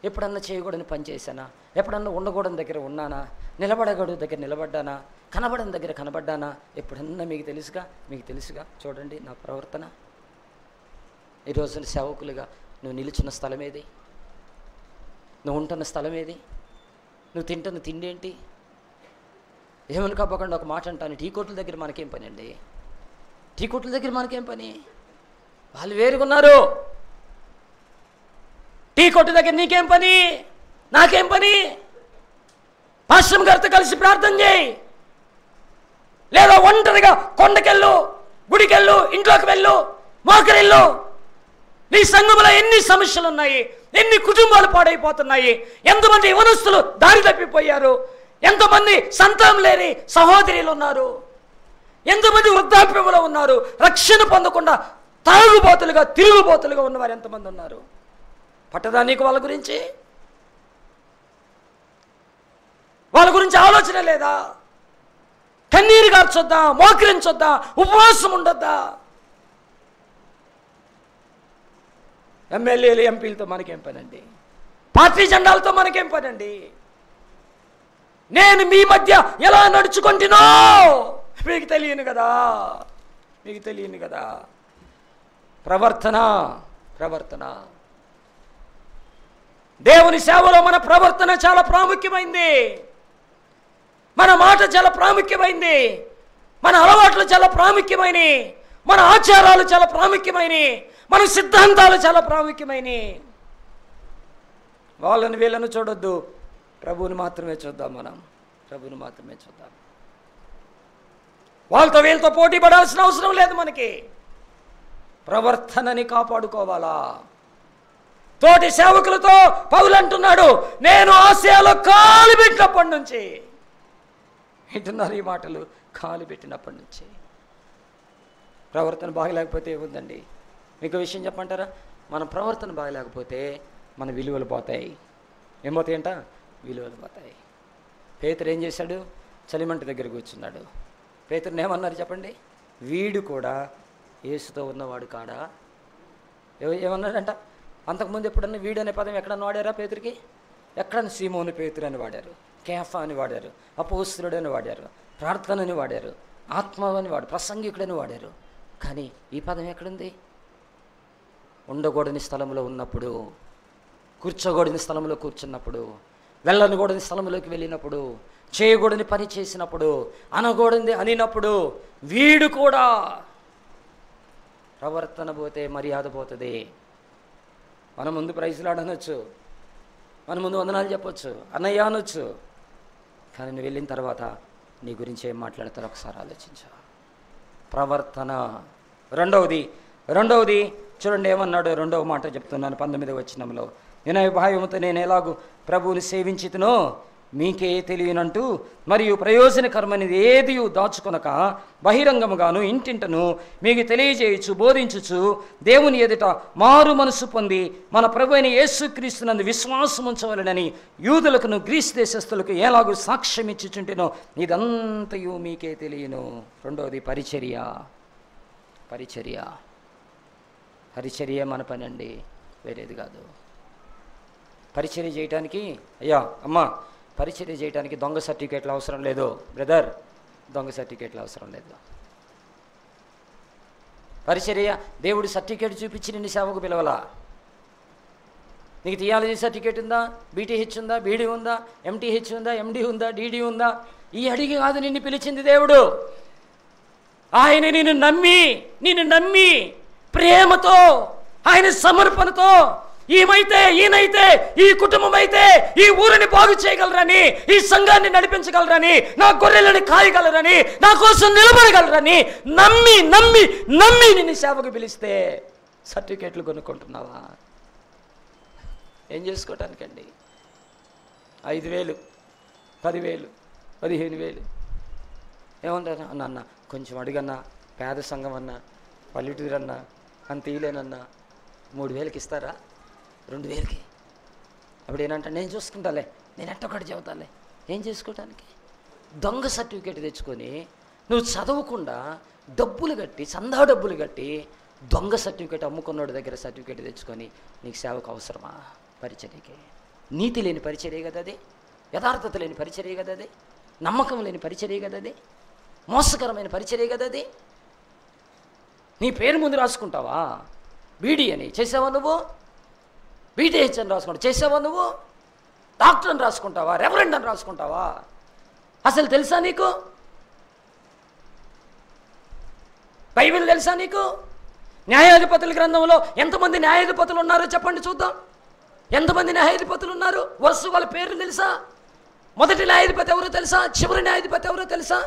ఎప్పుడన్నా చేయకూడని పని చేశానా? ఎప్పుడన్నా ఉండకూడని దగ్గర ఉన్నానా? నిలబడకూడదు దగ్గర నిలబడ్డానా? కనబడని దగ్గర కనబడ్డానా? ఎప్పుడన్నా మీకు తెలుసుగా చూడండి నా ప్రవర్తన. ఈరోజు సేవకులుగా నువ్వు నిలుచున్న స్థలం ఏది? నువ్వు ఉంటున్న స్థలం ఏది? నువ్వు తింటున్న తిండి ఏంటి? ఏమనుకోకుండా ఒక మాట అంటాను, టీ కొట్ల దగ్గర మనకేం పని అండి? టీ కొట్ల దగ్గర మనకేం పని? వాళ్ళు వేరుగున్నారు. టీ కొట్టు దగ్గర నీకేం పని? నాకేం పని? పాస్టర్ గారితో కలిసి ప్రార్థన చేయి, లేదా ఒంటరిగా కొండకెళ్ళు, గుడికెళ్ళు, ఇంట్లోకి వెళ్ళు, మోకరిల్లు. నీ సంఘంలో ఎన్ని సమస్యలు ఉన్నాయి, ఎన్ని కుటుంబాలు పాడైపోతున్నాయి, ఎంతమంది యవనస్తులు దారి తప్పిపోయారు, ఎంతమంది సంతానం లేని సహోదరులు ఉన్నారు, ఎంతమంది వృద్ధాప్యంలో ఉన్నారు, రక్షణ పొందకుండా తాగుబోతులుగా తిరుగుబోతులుగా ఉన్నవారు ఎంతమంది ఉన్నారు. పట్టదా నీకు వాళ్ళ గురించి? వాళ్ళ గురించి ఆలోచన లేదా? కన్నీరు గార్చొద్దా? మోకరించొద్దా? ఉపవాసం ఉండొద్దా? ఎమ్మెల్యేలు ఎంపీలతో మనకేం పనండి? పార్టీ జెండాలతో మనకేం పనండి? నేను మీ మధ్య ఎలా నడుచుకుంటున్నా మీకు తెలియను కదా, మీకు తెలియను కదా. ప్రవర్తన, ప్రవర్తన. దేవుని సేవలో మన ప్రవర్తన చాలా ప్రాముఖ్యమైంది. మన మాట చాలా ప్రాముఖ్యమైంది. మన అలవాట్లు చాలా ప్రాముఖ్యమైనవి. మన ఆచారాలు చాలా ప్రాముఖ్యమైనవి. మన సిద్ధాంతాలు చాలా ప్రాముఖ్యమైనవి. వాళ్ళని వీళ్ళను చూడొద్దు, ప్రభువుని మాత్రమే చూద్దాం. మనం ప్రభువుని మాత్రమే చూద్దాం. వాళ్ళతో వీళ్ళతో పోటీ పడాల్సిన అవసరం లేదు మనకి. ప్రవర్తనని కాపాడుకోవాలా. తోటి సేవకులతో పౌలు అంటున్నాడు, నేను ఆసియాలో కాలు పెట్టినప్పటి నుంచి. వింటున్నారు ఈ మాటలు? కాలు పెట్టినప్పటి నుంచి. ప్రవర్తన బాగలేకపోతే ఏముందండి? మీకు విషయం చెప్పంటారా? మన ప్రవర్తన బాగలేకపోతే మన విలువలు పోతాయి. ఏమవుతాయంట? విలువలు పోతాయి. పేతురు ఏం చేశాడు? చలిమంట దగ్గర కూర్చున్నాడు. పేతురుని ఏమన్నారు చెప్పండి? వీడు కూడా యేసుతో ఉన్నవాడు కాడా? ఏమన్నాడంట? అంతకుముందు ఎప్పుడన్నా వీడు అనే పదం ఎక్కడన్నా వాడారా పేతురికి? ఎక్కడన్నా సీమోను పేతురు అని వాడారు, కేఫా అని వాడారు, అపోస్తలుడు అని వాడారు, ప్రార్థనని వాడారు, ఆత్మ అని వాడు, ప్రసంగికుడని వాడారు. కానీ ఈ పదం ఎక్కడుంది? ఉండకూడని స్థలంలో ఉన్నప్పుడు, కూర్చోకూడని స్థలంలో కూర్చున్నప్పుడు, వెళ్ళనకూడని స్థలంలోకి వెళ్ళినప్పుడు, చేయకూడని పని చేసినప్పుడు, అనకూడని అనినప్పుడు వీడు కూడా. ప్రవర్తన పోతే మర్యాద పోతుంది. మన ముందు ప్రైజ్లాడనొచ్చు, మన ముందు వందనాలు చెప్పొచ్చు, అన్నయ్య అనొచ్చు. కానీ నువ్వు వెళ్ళిన తర్వాత నీ గురించి ఏం మాట్లాడతారో ఒకసారి ఆలోచించు. ప్రవర్తన. రెండవది చూడండి ఏమన్నాడు? రెండవ మాట చెప్తున్నాను 19వ వచనంలో. వినయభావముతో నేను ఎలాగూ ప్రభువుని సేవించితునో మీకే తెలియనంటూ మరియు ప్రయోజనకరమైనది ఏది దాచుకొనక బహిరంగముగాను ఇంటింటను మీకు తెలియజేయచ్చు బోధించుచు దేవుని ఎదుట మారు మనసు పొంది మన ప్రభు అయిన యేసుక్రీస్తునందు విశ్వాసం ఉంచవలెనని యూదులకును గ్రీస్ దేశస్థులకు ఎలాగూ సాక్ష్యం ఇచ్చుచుంటేనో ఇదంతయు మీకే తెలియను. రెండవది పరిచర్య. పరిచర్య మన పని అండి, వేరేది కాదు. పరిచర్య చేయటానికి అయ్యా అమ్మా పరిచర్య చేయడానికి దొంగ సర్టిఫికేట్లు అవసరం లేదు బ్రదర్, దొంగ సర్టిఫికేట్లు అవసరం లేదు. పరిచర్య దేవుడు సర్టిఫికేట్ చూపించి నిన్ను సేవకు పిలవలా. నీకు థియాలజీ సర్టిఫికేట్ ఉందా, బీటీహెచ్ ఉందా, బీడీ ఉందా, ఎంటీహెచ్ ఉందా, ఎండీ ఉందా, డీడీ ఉందా? ఈ అడిగి కాదు నిన్ను పిలిచింది దేవుడు. ఆయన నిన్ను నమ్మి ప్రేమతో, ఆయన సమర్పణతో ఈయనైతే, ఈ కుటుంబం అయితే ఈ ఊరిని బాగు చేయగలరని, ఈ సంఘాన్ని నడిపించగలరని, నా గొర్రెలను కాయగలరని, నా కోసం నిలబడగలరని నమ్మి నమ్మి నమ్మి నిన్ను సేవకు పిలిస్తే సర్టిఫికేట్లు కొనుక్కుంటున్నావా? ఏం చేసుకోవటానికండి? 5,000, 10,000, 15,000 ఏమంటారా? అన్న కొంచెం అడిగన్నా, పేద సంఘం అన్నా, పల్లెటూరు అన్నా, అంత ఇలేనన్నా 3,000కి ఇస్తారా? 2,000కి? అప్పుడు ఏంటంటే నేను చూసుకుంటాలే, నేను ఎట్టొకటి చెబుతాలే. ఏం చేసుకోవటానికి? దొంగ సర్టిఫికేట్ తెచ్చుకొని నువ్వు చదవకుండా డబ్బులు కట్టి, చందా డబ్బులు కట్టి దొంగ సర్టిఫికేట్ అమ్ముకున్నోడి దగ్గర సర్టిఫికేట్ తెచ్చుకొని నీకు సేవకు అవసరమా? పరిచర్యకి నీతి లేని పరిచర్య కదా అది, యథార్థత లేని పరిచర్య కదా అది, నమ్మకం లేని పరిచర్య కదా అది, మోసకరమైన పరిచర్య కదా అది. నీ పేరు ముందు రాసుకుంటావా? బీడీ అని చేసావా నువ్వు? బీటీహెచ్ అని రాసుకుంటావు చేసావా నువ్వు? డాక్టర్ అని రాసుకుంటావా? రెవరెండ్ అని రాసుకుంటావా? అసలు తెలుసా నీకు? బైబిల్ తెలుసా నీకు? న్యాయాధిపతుల గ్రంథంలో ఎంతమంది న్యాయాధిపతులు ఉన్నారో చెప్పండి చూద్దాం. ఎంతమంది న్యాయాధిపతులు ఉన్నారు? వరుస వాళ్ళ పేర్లు తెలుసా? మొదటి న్యాయాధిపతి ఎవరో తెలుసా? చివరి న్యాయాధిపతి ఎవరో తెలుసా?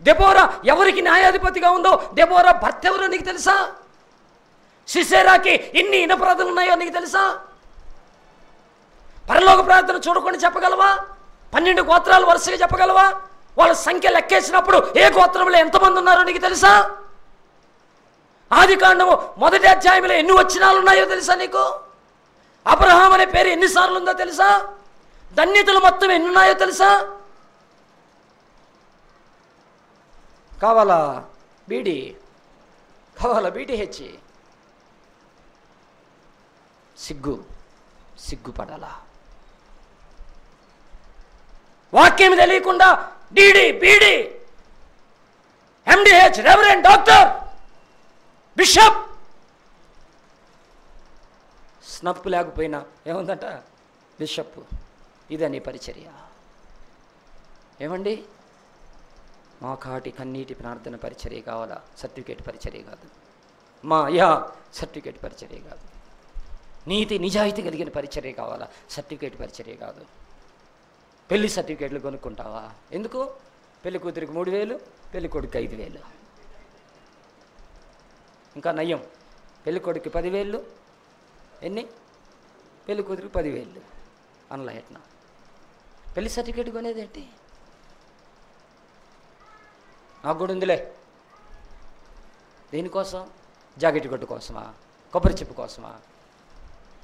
దెబోరా ఎవరికి న్యాయాధిపతిగా ఉందో దెబోరా భర్త ఎవరో నీకు తెలుసా? సిసేరాకి ఎన్ని ఇనపరాధులు ఉన్నాయో నీకు తెలుసా? పరలోక ప్రార్థన చూడకుండా చెప్పగలవా? 12 గోత్రాలు వరుసగా చెప్పగలవా? వాళ్ళ సంఖ్య లెక్కేసినప్పుడు ఏ గోత్రంలో ఎంతమంది ఉన్నారో నీకు తెలుసా? ఆదికాండము 1వ అధ్యాయంలో ఎన్ని వచనాలు ఉన్నాయో తెలుసా నీకు? అబ్రహాం అనే పేరు ఎన్నిసార్లు ఉందో తెలుసా? ధన్యతలు మొత్తం ఎన్ని ఉన్నాయో తెలుసా? కావాలా బీడీ? కావాలా బీటీహెచ్? సిగ్గుపడాలా? వాక్యం తెలియకుండా DD, BD, MDH, reverend, doctor, bishop, స్నప్పు లేకపోయినా ఏముందంట బిషప్. ఇదని పరిచర్య. ఏమండి? మా కాటి కన్నీటి ప్రార్థన పరిచర్య కావాలా? సర్టిఫికేట్ పరిచర్య కాదు. సర్టిఫికేట్ పరిచర్య కాదు. నీతి నిజాయితీ కలిగిన పరిచర్య కావాలా? సర్టిఫికేట్ పరిచర్య కాదు. పెళ్లి సర్టిఫికేట్లు కొనుక్కుంటావా? ఎందుకు? పెళ్లి కూతురికి 3,000, పెళ్లి కొడుకు 5,000. ఇంకా నయ్యం, పెళ్లి కొడుకు 10,000, ఎన్ని? పెళ్లి కూతురికి 10,000 అనలా. ఎట్నా పెళ్లి సర్టిఫికేట్ కొనేది ఏంటి? నాకు కూడా ఉందిలే. దేనికోసం? జాకెట్ కొట్టు కోసమా? కొబ్బరి చెప్పు కోసమా?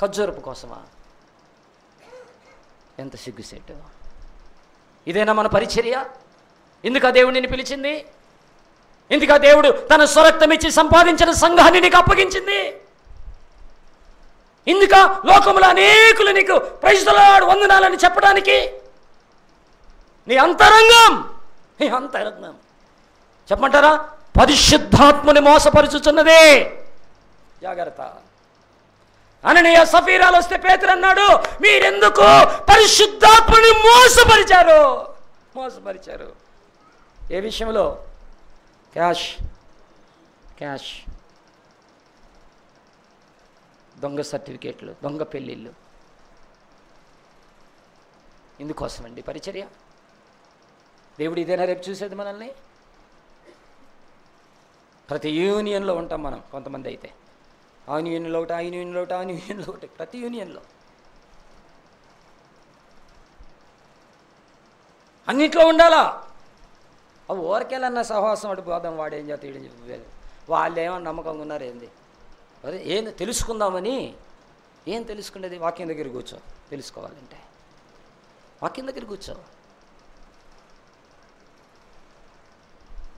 ఖర్జూరపు కోసమా? ఎంత సిగ్గుసేటు! ఇదేనా మన పరిచర్య? ఎందుకా దేవుడు నిన్ను పిలిచింది? ఎందుకా దేవుడు తన స్వరక్తం ఇచ్చి సంపాదించిన సంఘాన్ని నీకు అప్పగించింది? ఎందుకా లోకములో అనేకులు నీకు ప్రైజ్ ది లార్డ్ వందనాలని చెప్పడానికి? నీ అంతరంగం చెప్పమంటారా? పరిశుద్ధాత్మని మోసపరుచుచున్నదే. జాగ్రత్త. అననీయ సఫీరాలు వస్తే పేతురు అన్నాడు, మీరెందుకు పరిశుద్ధాత్మని మోసపరిచారు? ఏ విషయంలో? క్యాష్, దొంగ సర్టిఫికేట్లు, దొంగ పెళ్ళిళ్ళు. ఇందుకోసమండి పరిచర్య. దేవుడు ఇదేనా రేపు చూసేది మనల్ని? ప్రతి యూనియన్లో ఉంటాం మనం. కొంతమంది అయితే ఆ యూనియన్లో ఒకటి, ఆ యూనియన్లో ఒకటి, ఆ యూనియన్లో ఒకటి, ప్రతి యూనియన్లో అన్నింటిలో ఉండాలా? అవి ఓరికెళ్ళన్న సహవాసం అటు పోదాం, వాడేం చేస్తాడు చెప్పలేదు. వాళ్ళు ఏమన్నా నమ్మకంగా ఉన్నారు ఏంది? అరే ఏం తెలుసుకుందామని. ఏం తెలుసుకునేది? వాక్యం దగ్గర కూర్చో. తెలుసుకోవాలంటే వాక్యం దగ్గర కూర్చో.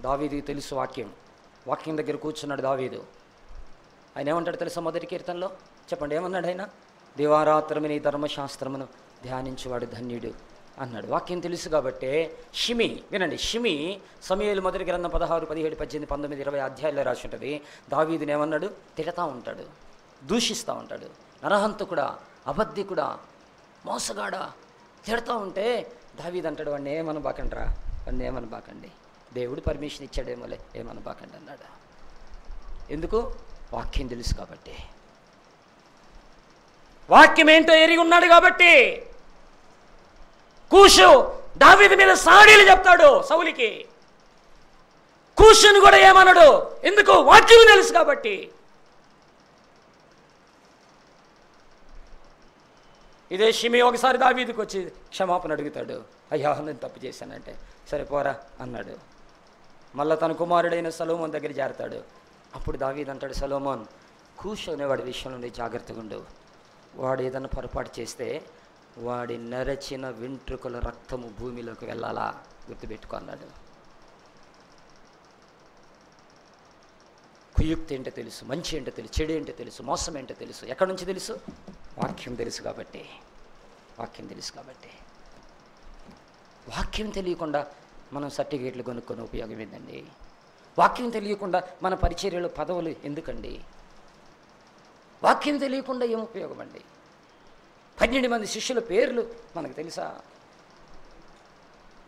దావీదుకి తెలుసు వాక్యం దగ్గర కూర్చున్నాడు దావీదు. ఆయన ఏమంటాడు తెలుసా? 1వ కీర్తనలో చెప్పండి, ఏమన్నాడు ఆయన? దివారాత్రము నీ ధర్మశాస్త్రమును ధ్యానించువాడు ధన్యుడు అన్నాడు. వాక్యం తెలుసు కాబట్టి వినండి, సమూయేలు 1వ గ్రంథం 16, 17, 18, 19, 20 అధ్యాయాల్లో రాసి ఉంటుంది. దావీదుని ఏమన్నాడు? తిడతా ఉంటాడు, దూషిస్తూ ఉంటాడు. నరహంతకుడా, అబద్ధికుడా, మోసగాడా తిడతా ఉంటే దావీదు అంటాడు, వాడిని ఏమనబాకండిరా, వాడిని ఏమనబాకండి, దేవుడు పర్మిషన్ ఇచ్చాడేమోలే, ఏమనబాకండి అన్నాడు. ఎందుకు? వాక్యం తెలుసు కాబట్టి, వాక్యం ఏంటో ఎరిగి ఉన్నాడు కాబట్టి. కూషు దావీదు మీద సాడీలు చెప్తాడు సౌలుకి, కూషుని కూడా ఏమన్నాడు, ఎందుకు? వాక్యం తెలుసు కాబట్టి. ఇదే షిమి ఒకసారి దావీదుకు వచ్చి క్షమాపణ అడుగుతాడు, అయ్యా నేను తప్పు చేశానంటే, సరే పోరా అన్నాడు. మళ్ళీ తన కుమారుడైన సొలొమోను దగ్గర చేరతాడు. అప్పుడు దావీదు అంటాడు, సొలొమోన్, కూషు అనేవాడి విషయంలో నీ జాగ్రత్తగా ఉండు, వాడు ఏదైనా పొరపాటు చేస్తే వాడి నరచిన వెంట్రుకల రక్తము భూమిలోకి వెళ్ళాలా, గుర్తుపెట్టుకో అన్నాడు. కుయుక్తి ఏంటో తెలుసు, మంచి ఏంటో తెలుసు, చెడు ఏంటో తెలుసు, మోసం ఏంటో తెలుసు. ఎక్కడి నుంచి తెలుసు? వాక్యం తెలుసు కాబట్టి. వాక్యం తెలుసు కాబట్టి. వాక్యం తెలియకుండా మనం సర్టిఫికేట్లు కొనుక్కొని ఉపయోగం ఏందండి? వాక్యం తెలియకుండా మన పరిచర్యలు పదవులు ఎందుకండి? వాక్యం తెలియకుండా ఏం ఉపయోగం అండి? 12 మంది శిష్యుల పేర్లు మనకు తెలుసా?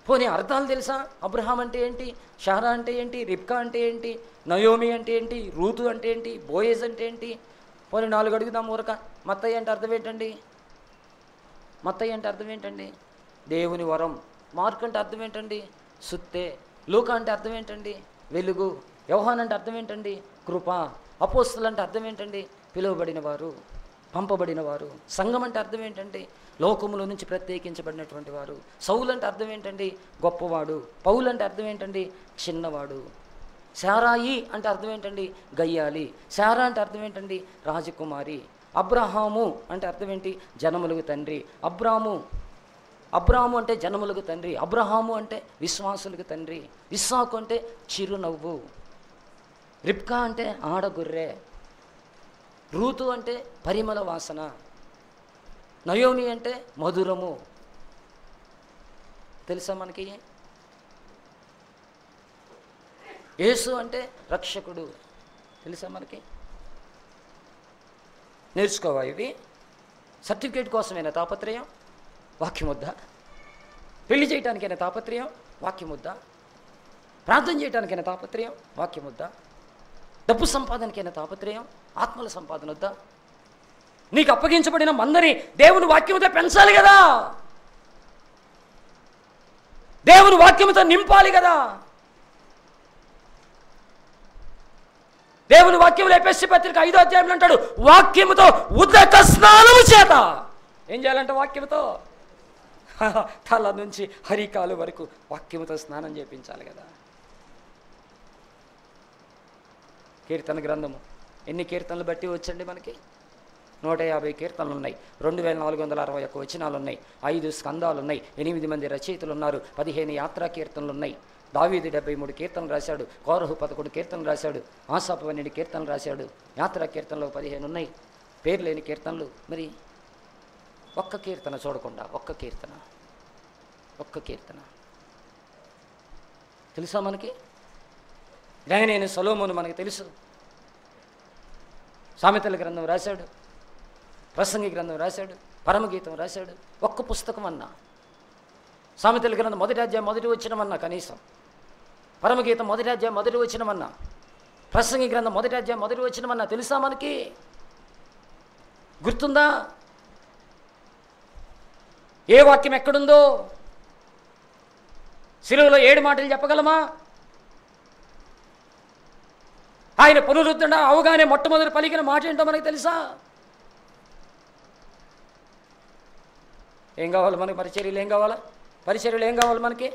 పోనీ అర్థాలు తెలుసా? అబ్రహాం అంటే ఏంటి, షారా అంటే ఏంటి, రిబ్కా అంటే ఏంటి, నయోమి అంటే ఏంటి, రూతు అంటే ఏంటి, బోయేజ్ అంటే ఏంటి? పోనీ 4 అడుగుదాం ఊరక. మత్తయి అంటే అర్థం ఏంటండి? మత్తయి అంటే అర్థం ఏంటండి? దేవుని వరం. మార్క్ అంటే అర్థం ఏంటండి? సుత్తే. లూకా అంటే అర్థం ఏంటండి? వెలుగు. యోహాన్ అంటే అర్థం ఏంటండి? కృప. అపోస్తలు అంటే అర్థం ఏంటండి? పిలువబడిన వారు, పంపబడిన వారు. సంఘం అంటే అర్థం ఏంటండి? లోకములో నుంచి ప్రత్యేకించబడినటువంటి వారు. సౌలు అంటే అర్థం ఏంటండి? గొప్పవాడు. పౌలు అంటే అర్థం ఏంటండి? చిన్నవాడు. శారాయి అంటే అర్థం ఏంటండి? గయ్యాలి. శారా అంటే అర్థం ఏంటండి? రాజకుమారి. అబ్రహాము అంటే అర్థం ఏంటి? జనములకు తండ్రి. అబ్రాము అంటే జనములకు తండ్రి. అబ్రహాము అంటే విశ్వాసులకు తండ్రి. ఇస్సాకు అంటే చిరునవ్వు. రిబ్కా అంటే ఆడగొర్రె. రూతు అంటే పరిమళ వాసన. నయోమి అంటే మధురము. తెలుసా మనకి? యేసు అంటే రక్షకుడు. తెలుసా మనకి? నేర్చుకోవా ఇవి? సర్టిఫికేట్ కోసమైనా తాపత్రయం? వాక్యం వద్దా? పెళ్లి చేయటానికైనా తాపత్రయం? వాక్యం వద్దా? ప్రార్థన చేయటానికైనా తాపత్రయం? వాక్యం వద్దా? డబ్బు సంపాదనకైనా తాపత్రయం? ఆత్మల సంపాదన వద్దా? నీకు అప్పగించబడిన మందని దేవుని వాక్యంతో పెంచాలి కదా, దేవుని వాక్యంతో నింపాలి కదా. దేవుని వాక్యంలో ఎఫెసీ పత్రిక 5వ అధ్యాయంలో అంటాడు, వాక్యముతో ఉదక స్నానము చేత. ఏం చేయాలంటే వాక్యముతో తల నుంచి హరికాలు వరకు వాక్యముతో స్నానం చేయించాలి కదా. కీర్తన గ్రంథము ఎన్ని కీర్తనలు బట్టి వచ్చండి మనకి? 150 కీర్తనలు ఉన్నాయి, 2461 వచనాలు ఉన్నాయి, 5 స్కందాలు ఉన్నాయి, 8 మంది రచయితలు ఉన్నారు, 15 యాత్రా కీర్తనలు ఉన్నాయి. దావీదు 73 కీర్తనలు రాశాడు, కోరహు 11 కీర్తనలు రాశాడు, ఆసాపు 12 కీర్తనలు రాశాడు, యాత్రా కీర్తనలు 15 ఉన్నాయి, పేరు లేని కీర్తనలు. మరి ఒక్క కీర్తన చూడకుండా ఒక్క కీర్తన తెలుసా మనకి? నేను సొలొమోను మనకు తెలుసు. సామెతల గ్రంథం రాశాడు, ప్రసంగి గ్రంథం రాశాడు, పరమగీతం రాశాడు. ఒక్క పుస్తకం అన్నా, సామెతల గ్రంథం 1వ అధ్యాయం 1వ వచనమన్నా, కనీసం పరమగీతం 1వ అధ్యాయం 1వ వచనమన్నా, ప్రసంగి గ్రంథం 1వ అధ్యాయం 1వ వచనమన్నా తెలుసా మనకి? గుర్తుందా? ఏ వాక్యం ఎక్కడుందో? సిలువలో 7 మాటలు చెప్పగలమా? ఆయన పునరుద్ధరణ అవగానే మొట్టమొదటి పలికిన మాట ఏంటో మనకు తెలుసా? ఏం కావాలి మనకి? పరిచర్యలు ఏం కావాలా? పరిచర్యలు ఏం కావాలి మనకి?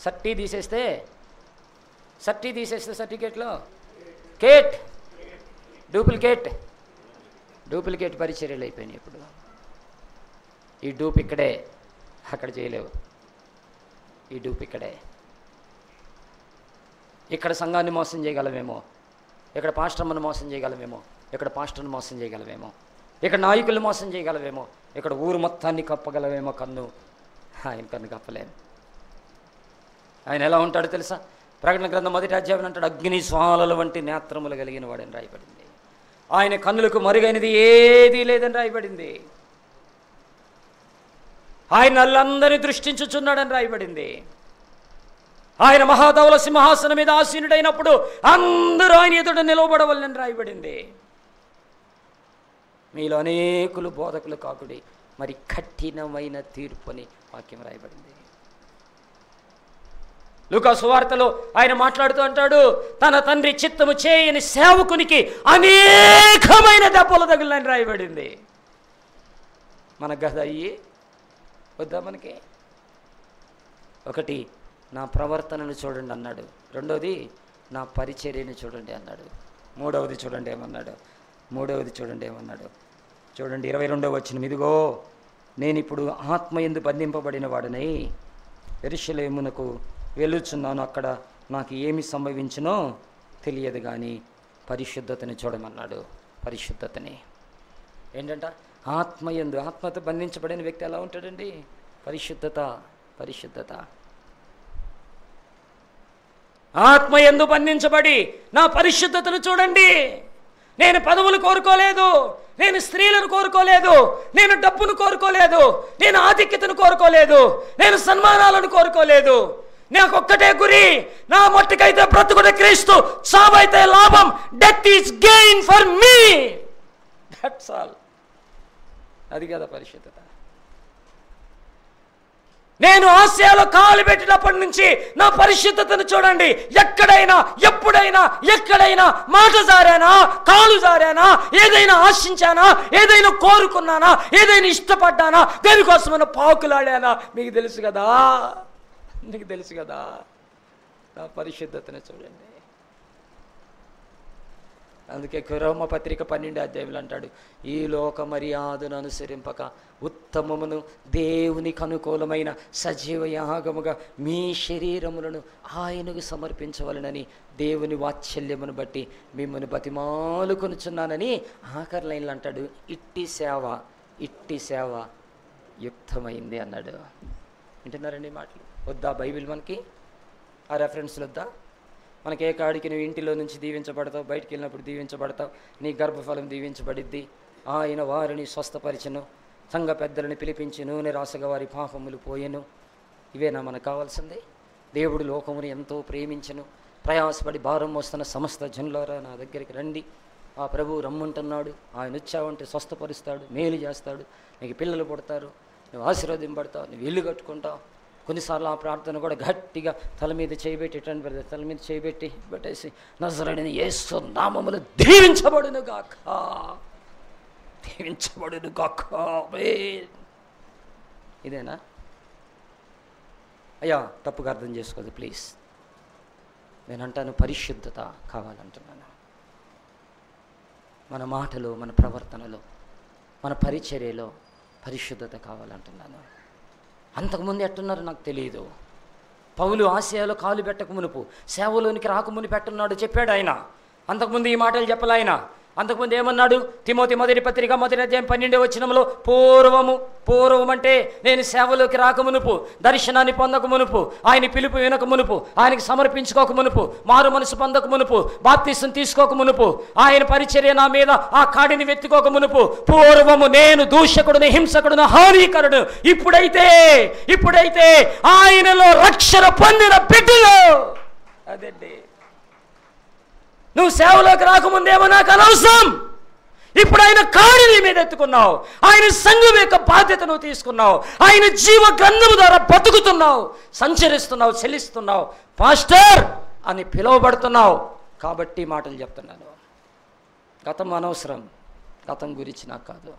సర్టీ తీసేస్తే సర్టిఫికేట్లో డూప్లికేట్ పరిచర్యలు అయిపోయినాయి. ఇప్పుడు ఈ డూప్ ఇక్కడే, అక్కడ చేయలేవు. ఈ డూప్ ఇక్కడే. ఇక్కడ సంఘాన్ని మోసం చేయగలమేమో, ఇక్కడ పాస్టర్ని మోసం చేయగలమేమో, ఇక్కడ పాస్టర్ని మోసం చేయగలమేమో, ఇక్కడ నాయకులు మోసం చేయగలమేమో, ఇక్కడ ఊరు మొత్తాన్ని కప్పగలమేమో. కన్ను ఆయన కన్ను కప్పలేము. ఆయన ఎలా ఉంటాడో తెలుసా? ప్రకటన గ్రంథం 1వ అధ్యాయం అంటాడు, అగ్ని జ్వాలల వంటి నేత్రములు కలిగిన వాడని రాయబడింది. ఆయన కన్నులకు మరుగైనది ఏదీ లేదని రాయబడింది. ఆయన నల్లందరినీ దృష్టించుచున్నాడని రాయబడింది. ఆయన మహాధవల సింహాసనం మీద ఆసీనుడైనప్పుడు అందరూ ఆయన ఎదుట నిలవబడవలని రాయబడింది. మీలో అనేకులు బోధకులు కాకుడి, మరి కఠినమైన తీర్పు అని వాక్యం రాయబడింది. లూకా సువార్తలో ఆయన మాట్లాడుతూ అంటాడు, తన తండ్రి చిత్తము చేయని సేవకునికి అనేకమైన దెబ్బలు తగిలినని రాయబడింది. మనకు కదా అయ్యి వద్దా? మనకి ఒకటి, నా ప్రవర్తనను చూడండి అన్నాడు. రెండవది, నా పరిచర్యను చూడండి అన్నాడు. మూడవది చూడండి ఏమన్నాడు? చూడండి 22వ వచనం, ఇదిగో నేను ఇప్పుడు ఆత్మయందు బంధింపబడిన వాడినై యెరూషలేమునకు వెళ్ళుచున్నాను, అక్కడ నాకు ఏమి సంభవించునో తెలియదు కానీ పరిశుద్ధతని చూడమన్నాడు. పరిశుద్ధతని ఏంటంట? ఆత్మయందు, ఆత్మతో బంధించబడిన వ్యక్తి ఎలా ఉంటాడండి? పరిశుద్ధత. ఆత్మయందు బంధించబడి నా పరిశుద్ధతను చూడండి. నేను పదవులు కోరుకోలేదు, నేను స్త్రీలను కోరుకోలేదు, నేను డబ్బును కోరుకోలేదు, నేను ఆధిక్యతను కోరుకోలేదు, నేను సన్మానాలను కోరుకోలేదు. నాకు ఒక్కటే గురి, నా మట్టుకైతే బ్రతుకుట క్రీస్తు, చావైతే లాభం. Death is gain for me. That's all. అది కదా పరిశుద్ధత. నేను ఆసియాలో కాలు పెట్టినప్పటి నుంచి నా పరిశుద్ధతను చూడండి. ఎక్కడైనా ఎప్పుడైనా ఎక్కడైనా మాట జారానా, కాలు జారానా, ఏదైనా ఆశించానా, ఏదైనా కోరుకున్నానా, ఏదైనా ఇష్టపడ్డానా, దేనికోసమైనా పాకులాడానా? మీకు తెలుసు కదా నా పరిశుద్ధతను చూడండి. అందుకే రోమ పత్రిక 12వ అధ్యాయంలో అంటాడు, ఈ లోక మర్యాదను అనుసరింపక ఉత్తమమును దేవునికి అనుకూలమైన సజీవ యాగముగా మీ శరీరములను ఆయనకు సమర్పించవలనని దేవుని వాత్సల్యమును బట్టి మిమ్మల్ని బతిమాలుకొనుచున్నానని ఆఖరి లైన్లు అంటాడు. ఇట్టి సేవ యుక్తమైంది అన్నాడు. వింటున్నారండి మాటలు? వద్దా బైబిల్ మనకి? ఆ రెఫరెన్స్లు వద్దా? మనకి ఏ కాడికి నువ్వు ఇంటిలో నుంచి దీవించబడతావు, బయటికి వెళ్ళినప్పుడు దీవించబడతావు, నీ గర్భఫలం దీవించబడిద్ది, ఆయన వారిని స్వస్థపరిచెను, సంఘ పెద్దలని పిలిపించి నూనె రాసగా వారి పాపములు పోయెను. ఇవేనా మనకు కావాల్సింది? దేవుడు లోకమును ఎంతో ప్రేమించెను, ప్రయాసపడి భారం మోస్తున్న సమస్త జనులారా నా దగ్గరికి రండి, ఆ ప్రభువు రమ్మంటున్నాడు. ఆయన వచ్చావంటే స్వస్థపరుస్తాడు, మేలు చేస్తాడు, నీకు పిల్లలు పుడతారు, నువ్వు ఆశీర్వదింపడతావు, నువ్వు ఇల్లు కట్టుకుంటావు. కొన్నిసార్లు ఆ ప్రార్థన కూడా గట్టిగా తల మీద చేయబెట్టి, తల మీద చేయబెట్టి పెట్టేసి, నజరేయుడైన యేసు నామములో దీవించబడును గాక. ఇదేనా? అయ్యా తప్పుగా అర్థం చేసుకోదు ప్లీజ్. నేనంటాను పరిశుద్ధత కావాలంటున్నాను. మన మాటలో, మన ప్రవర్తనలో, మన పరిచర్యలో పరిశుద్ధత కావాలంటున్నాను. అంతకుముందు ఎట్టున్నారో నాకు తెలియదు. పౌలు ఆసియాలో కాలు పెట్టక మునుపు, సేవలోనికి రాకముని పెట్టున్నాడు చెప్పాడు ఆయన. అంతకుముందు ఈ మాటలు చెప్పలే ఆయన. అంతకుముందు ఏమన్నాడు? తిమోతి మొదటి పత్రిక 1వ అధ్యాయం 12వ వచనంలో, పూర్వం అంటే నేను సేవలోకి రాకమునుపు, దర్శనాన్ని పొందక మునుపు, ఆయన పిలుపు వినక మునుపు, ఆయనకి సమర్పించుకోక మునుపు, మారు మనసు పొందక మునుపు, బాప్తిసం తీసుకోక మునుపు, ఆయన పరిచర్య నా మీద ఆ కాడిని వెత్తుకోక మునుపు, పూర్వము నేను దూషకుడును, హింసకుడును, హానికరుడు. ఇప్పుడైతే ఆయనలో రక్షణ పొందిన బిడ్డలు. అదండి, నువ్వు సేవలోకి రాకముందేమో నాకు అనవసరం. ఇప్పుడు ఆయన కాడిని మీద ఎత్తుకున్నావు, ఆయన సంఘం యొక్క బాధ్యత నువ్వు తీసుకున్నావు, ఆయన జీవ గ్రంథము ద్వారా బతుకుతున్నావు, సంచరిస్తున్నావు, చెల్లిస్తున్నావు, పాస్టర్ అని పిలువబడుతున్నావు. కాబట్టి మాటలు చెప్తున్నాను. గతం అనవసరం, గతం గురించి నాకు కాదు.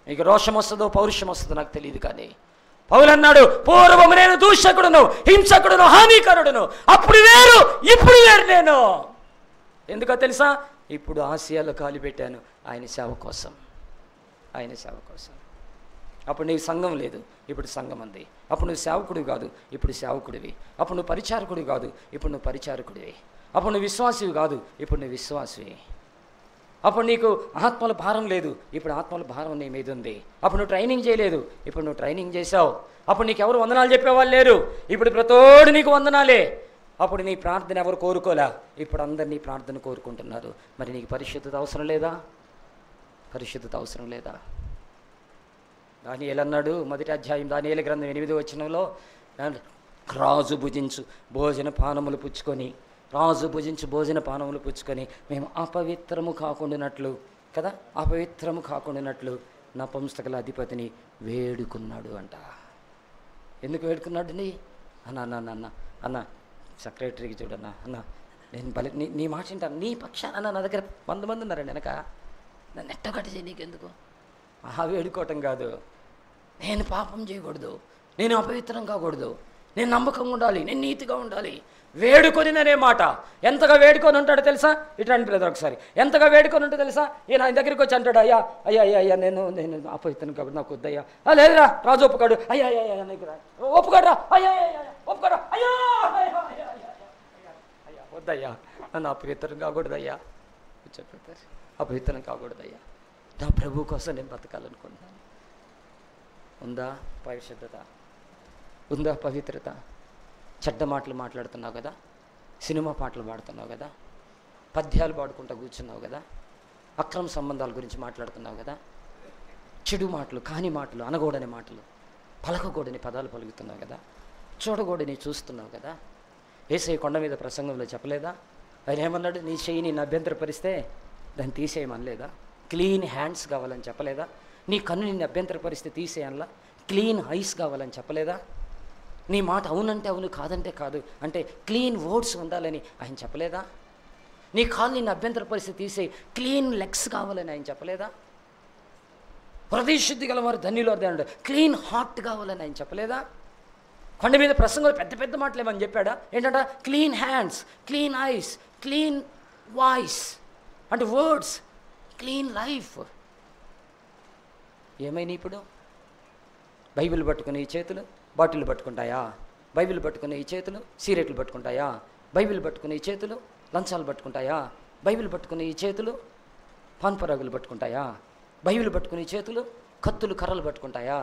మీకు రోషం వస్తుందో పౌరుషం వస్తుందో నాకు తెలియదు, కానీ పౌలు అన్నాడు, పూర్వము నేను దూషకుడును, హింసకుడును, హానికరుడును. అప్పుడు వేరు, ఇప్పుడు వేరు నేను. ఎందుకో తెలుసా? ఇప్పుడు ఆసియాలో కాలు పెట్టాను ఆయన సేవ కోసం. అప్పుడు నీకు సంఘం లేదు, ఇప్పుడు సంఘం ఉంది. అప్పుడు నువ్వు సేవకుడివి కాదు, ఇప్పుడు సేవకుడివి. అప్పుడు నువ్వు పరిచారకుడు కాదు, ఇప్పుడు నువ్వు పరిచారకుడివి. అప్పుడు నువ్వు విశ్వాసివి కాదు, ఇప్పుడు నువ్వు విశ్వాసివి. అప్పుడు నీకు ఆత్మల భారం లేదు, ఇప్పుడు ఆత్మల భారం నీ మీద ఉంది. అప్పుడు నువ్వు ట్రైనింగ్ చేయలేదు, ఇప్పుడు నువ్వు ట్రైనింగ్ చేసావు. అప్పుడు నీకు ఎవరు వందనాలు చెప్పేవాళ్ళు లేరు, ఇప్పుడు ప్రతోడు నీకు వందనాలే. అప్పుడు నీ ప్రార్థన ఎవరు కోరుకోలే, ఇప్పుడు అందరు నీ ప్రార్థన కోరుకుంటున్నారు. మరి నీకు పరిశుద్ధత అవసరం లేదా? పరిశుద్ధత అవసరం లేదా? దానియేలు అన్నాడు, మొదటి అధ్యాయం దానియేలు గ్రంథం 8వ వచనంలో, రాజు భుజించు భోజన పానములు పుచ్చుకొని, రాజు భుజించు భోజన పానములు పుచ్చుకొని మేము అపవిత్రము కాకుండానట్లు కదా, అపవిత్రము కాకుండానట్లు నపుంసకుల అధిపతిని వేడుకున్నాడు అంట. ఎందుకు వేడుకున్నాడు నీ అన్న అన్న అన్న అన్న సెక్రటరీకి చూడన్నా, అన్న నేను బలి నీ మాట వింటాను, నీ పక్షాన అన్న నా దగ్గర 100 మంది ఉన్నారండి వెనక, నన్ను ఎట్టగట్టి చేయి, నీకెందుకు వేడుకోవటం కాదు. నేను పాపం చేయకూడదు, నేను అపవిత్రం కాకూడదు, నేను నమ్మకంగా ఉండాలి, నేను నీతిగా ఉండాలి. వేడుకొని అనే మాట ఎంతగా వేడుకొని ఉంటాడో తెలుసా? ఇట్లాంటి బ్రదర్ ఒకసారి ఎంతగా వేడుకొని ఉంటే తెలుసా? ఈయన ఆయన దగ్గరికి వచ్చి అంటాడు, అయ్యా అయ్యా అయ్యా అయ్యా నేను అపవిత్రం కాబట్టి నాకు వద్దయ్యా. లేదురా రాజు ఒప్పుకాడు, అయ్యా అయ్యా అయ్యా నీకు రా ఒప్పుకోడరా, అయ్యా అయ్యా ఒప్పుకోరా, అయ్యా అయ్యా వద్దయ్యా, నన్ను అపవిత్రం కాకూడదయ్యా, చెప్పారు అపవిత్రం కాకూడదయ్యా, నా ప్రభు కోసం నేను బతకాలనుకుంటున్నాను. ఉందా పరిశుద్ధత? ఉందా పవిత్రత? చెడ్డ మాటలు మాట్లాడుతున్నావు కదా, సినిమా పాటలు పాడుతున్నావు కదా, పద్యాలు పాడుకుంటూ కూర్చున్నావు కదా, అక్రమ సంబంధాల గురించి మాట్లాడుతున్నావు కదా, చెడు మాటలు, కాని మాటలు, అనకూడని మాటలు, పలకకూడని పదాలు పలుకుతున్నావు కదా, చూడకూడని చూస్తున్నావు కదా. యేసయ్య కొండ మీద ప్రసంగంలో చెప్పలేదా? ఆయన ఏమన్నాడు? నీ చెయ్యి నిన్ను అభ్యంతరపరిస్తే దాన్ని తీసేయమనలేదా? క్లీన్ హ్యాండ్స్ కావాలని చెప్పలేదా? నీ కన్ను నిన్ను అభ్యంతరపరిస్తే తీసేయనలా? క్లీన్ ఐస్ కావాలని చెప్పలేదా? నీ మాట అవునంటే అవును, కాదంటే కాదు అంటే క్లీన్ వర్డ్స్ ఉండాలని ఆయన చెప్పలేదా? నీ కాలు నిన్ను అభ్యంతరపరిస్తే తీసే క్లీన్ లెగ్స్ కావాలని ఆయన చెప్పలేదా? హృదయ శుద్ధి గలవారు ధన్యులు అన్నాడు, క్లీన్ హార్ట్ కావాలని ఆయన చెప్పలేదా? కొండ మీద ప్రసంగంలో పెద్ద పెద్ద మాటలు ఏమని చెప్పాడా? ఏంటంట? Clean hands, clean ice, clean voice అంటే వర్డ్స్, క్లీన్ లైఫ్. ఏమైనా ఇప్పుడు బైబిల్ పట్టుకుని ఈ చేతులు బాటిల్ పట్టుకుంటాయా? బైబిల్ పట్టుకుని ఈ చేతులు సిగరెట్లు పట్టుకుంటాయా? బైబిల్ పట్టుకుని ఈ చేతులు లంచాలు పట్టుకుంటాయా? బైబిల్ పట్టుకుని ఈ చేతులు పాన్పరాగులు పట్టుకుంటాయా? బైబిల్ పట్టుకుని ఈ చేతులు కత్తులు కర్రలు పట్టుకుంటాయా?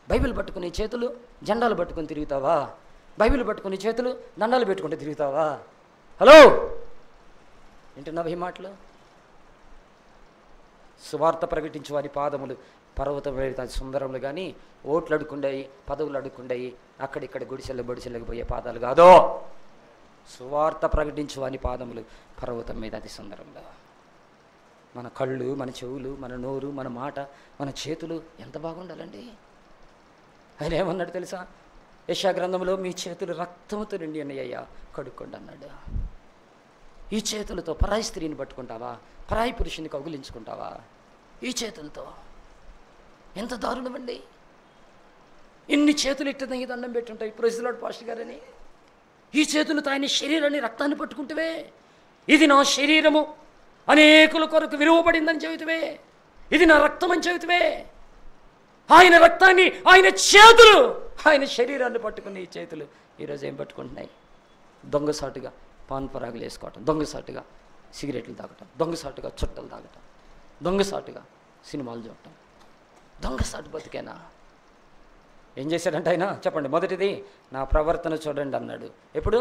బైబిల్ పట్టుకుని చేతులు జెండాలు పట్టుకుని తిరుగుతావా? బైబిల్ పట్టుకుని చేతులు దండాలు పెట్టుకుంటే తిరుగుతావా? హలో, వింటున్నావా ఈ మాటలు? సువార్త ప్రకటించు వారి పాదములు పర్వతం సుందరములు కానీ ఓట్లు అడుక్కుండాయి, పదవులు అడుక్కుండాయి, అక్కడిక్కడ బొడిసెళ్ళకి పోయే పాదాలు కాదు. సువార్త ప్రకటించు వారి పాదములు పర్వతం మీద అతి సుందరంలో. మన కళ్ళు, మన చెవులు, మన నోరు, మన మాట, మన చేతులు ఎంత బాగుండాలండి. ఆయన ఏమన్నాడు తెలుసా? యెషయా గ్రంథంలో మీ చేతులు రక్తముతో నిండి ఉన్నాయ్యా, కడుక్కోండి అన్నాడు. ఈ చేతులతో పరాయి స్త్రీని పట్టుకుంటావా? పరాయి పురుషుని కౌగిలించుకుంటావా? ఈ చేతులతో ఎంత దారుణం అండి. ఇన్ని చేతులు ఇట్టదంగి దండం పెట్టుంటాయి ప్రెసిడెంట్ పాస్టర్ గారని. ఈ చేతులతో ఆయన శరీరాన్ని రక్తాన్ని పట్టుకుంటువే, ఇది నా శరీరము అనేకుల కొరకు విలువబడిందని చెబుతువే, ఇది నా రక్తం అని చెబుతువే. ఆయన రక్తాన్ని, ఆయన చేతులు, ఆయన శరీరాన్ని పట్టుకుని ఈ చేతులు ఈరోజు ఏం పట్టుకుంటున్నాయి? దొంగసాటుగా పాన్పరాగులు వేసుకోవటం, దొంగసాటుగా సిగరెట్లు తాగటం, దొంగసాటుగా చుట్టలు తాగటం, దొంగసాటుగా సినిమాలు చూడటం. దొంగసాటు బతికేనా? ఏం చేశాడంటే ఆయన చెప్పండి. మొదటిది నా ప్రవర్తన చూడండి అన్నాడు. ఎప్పుడు?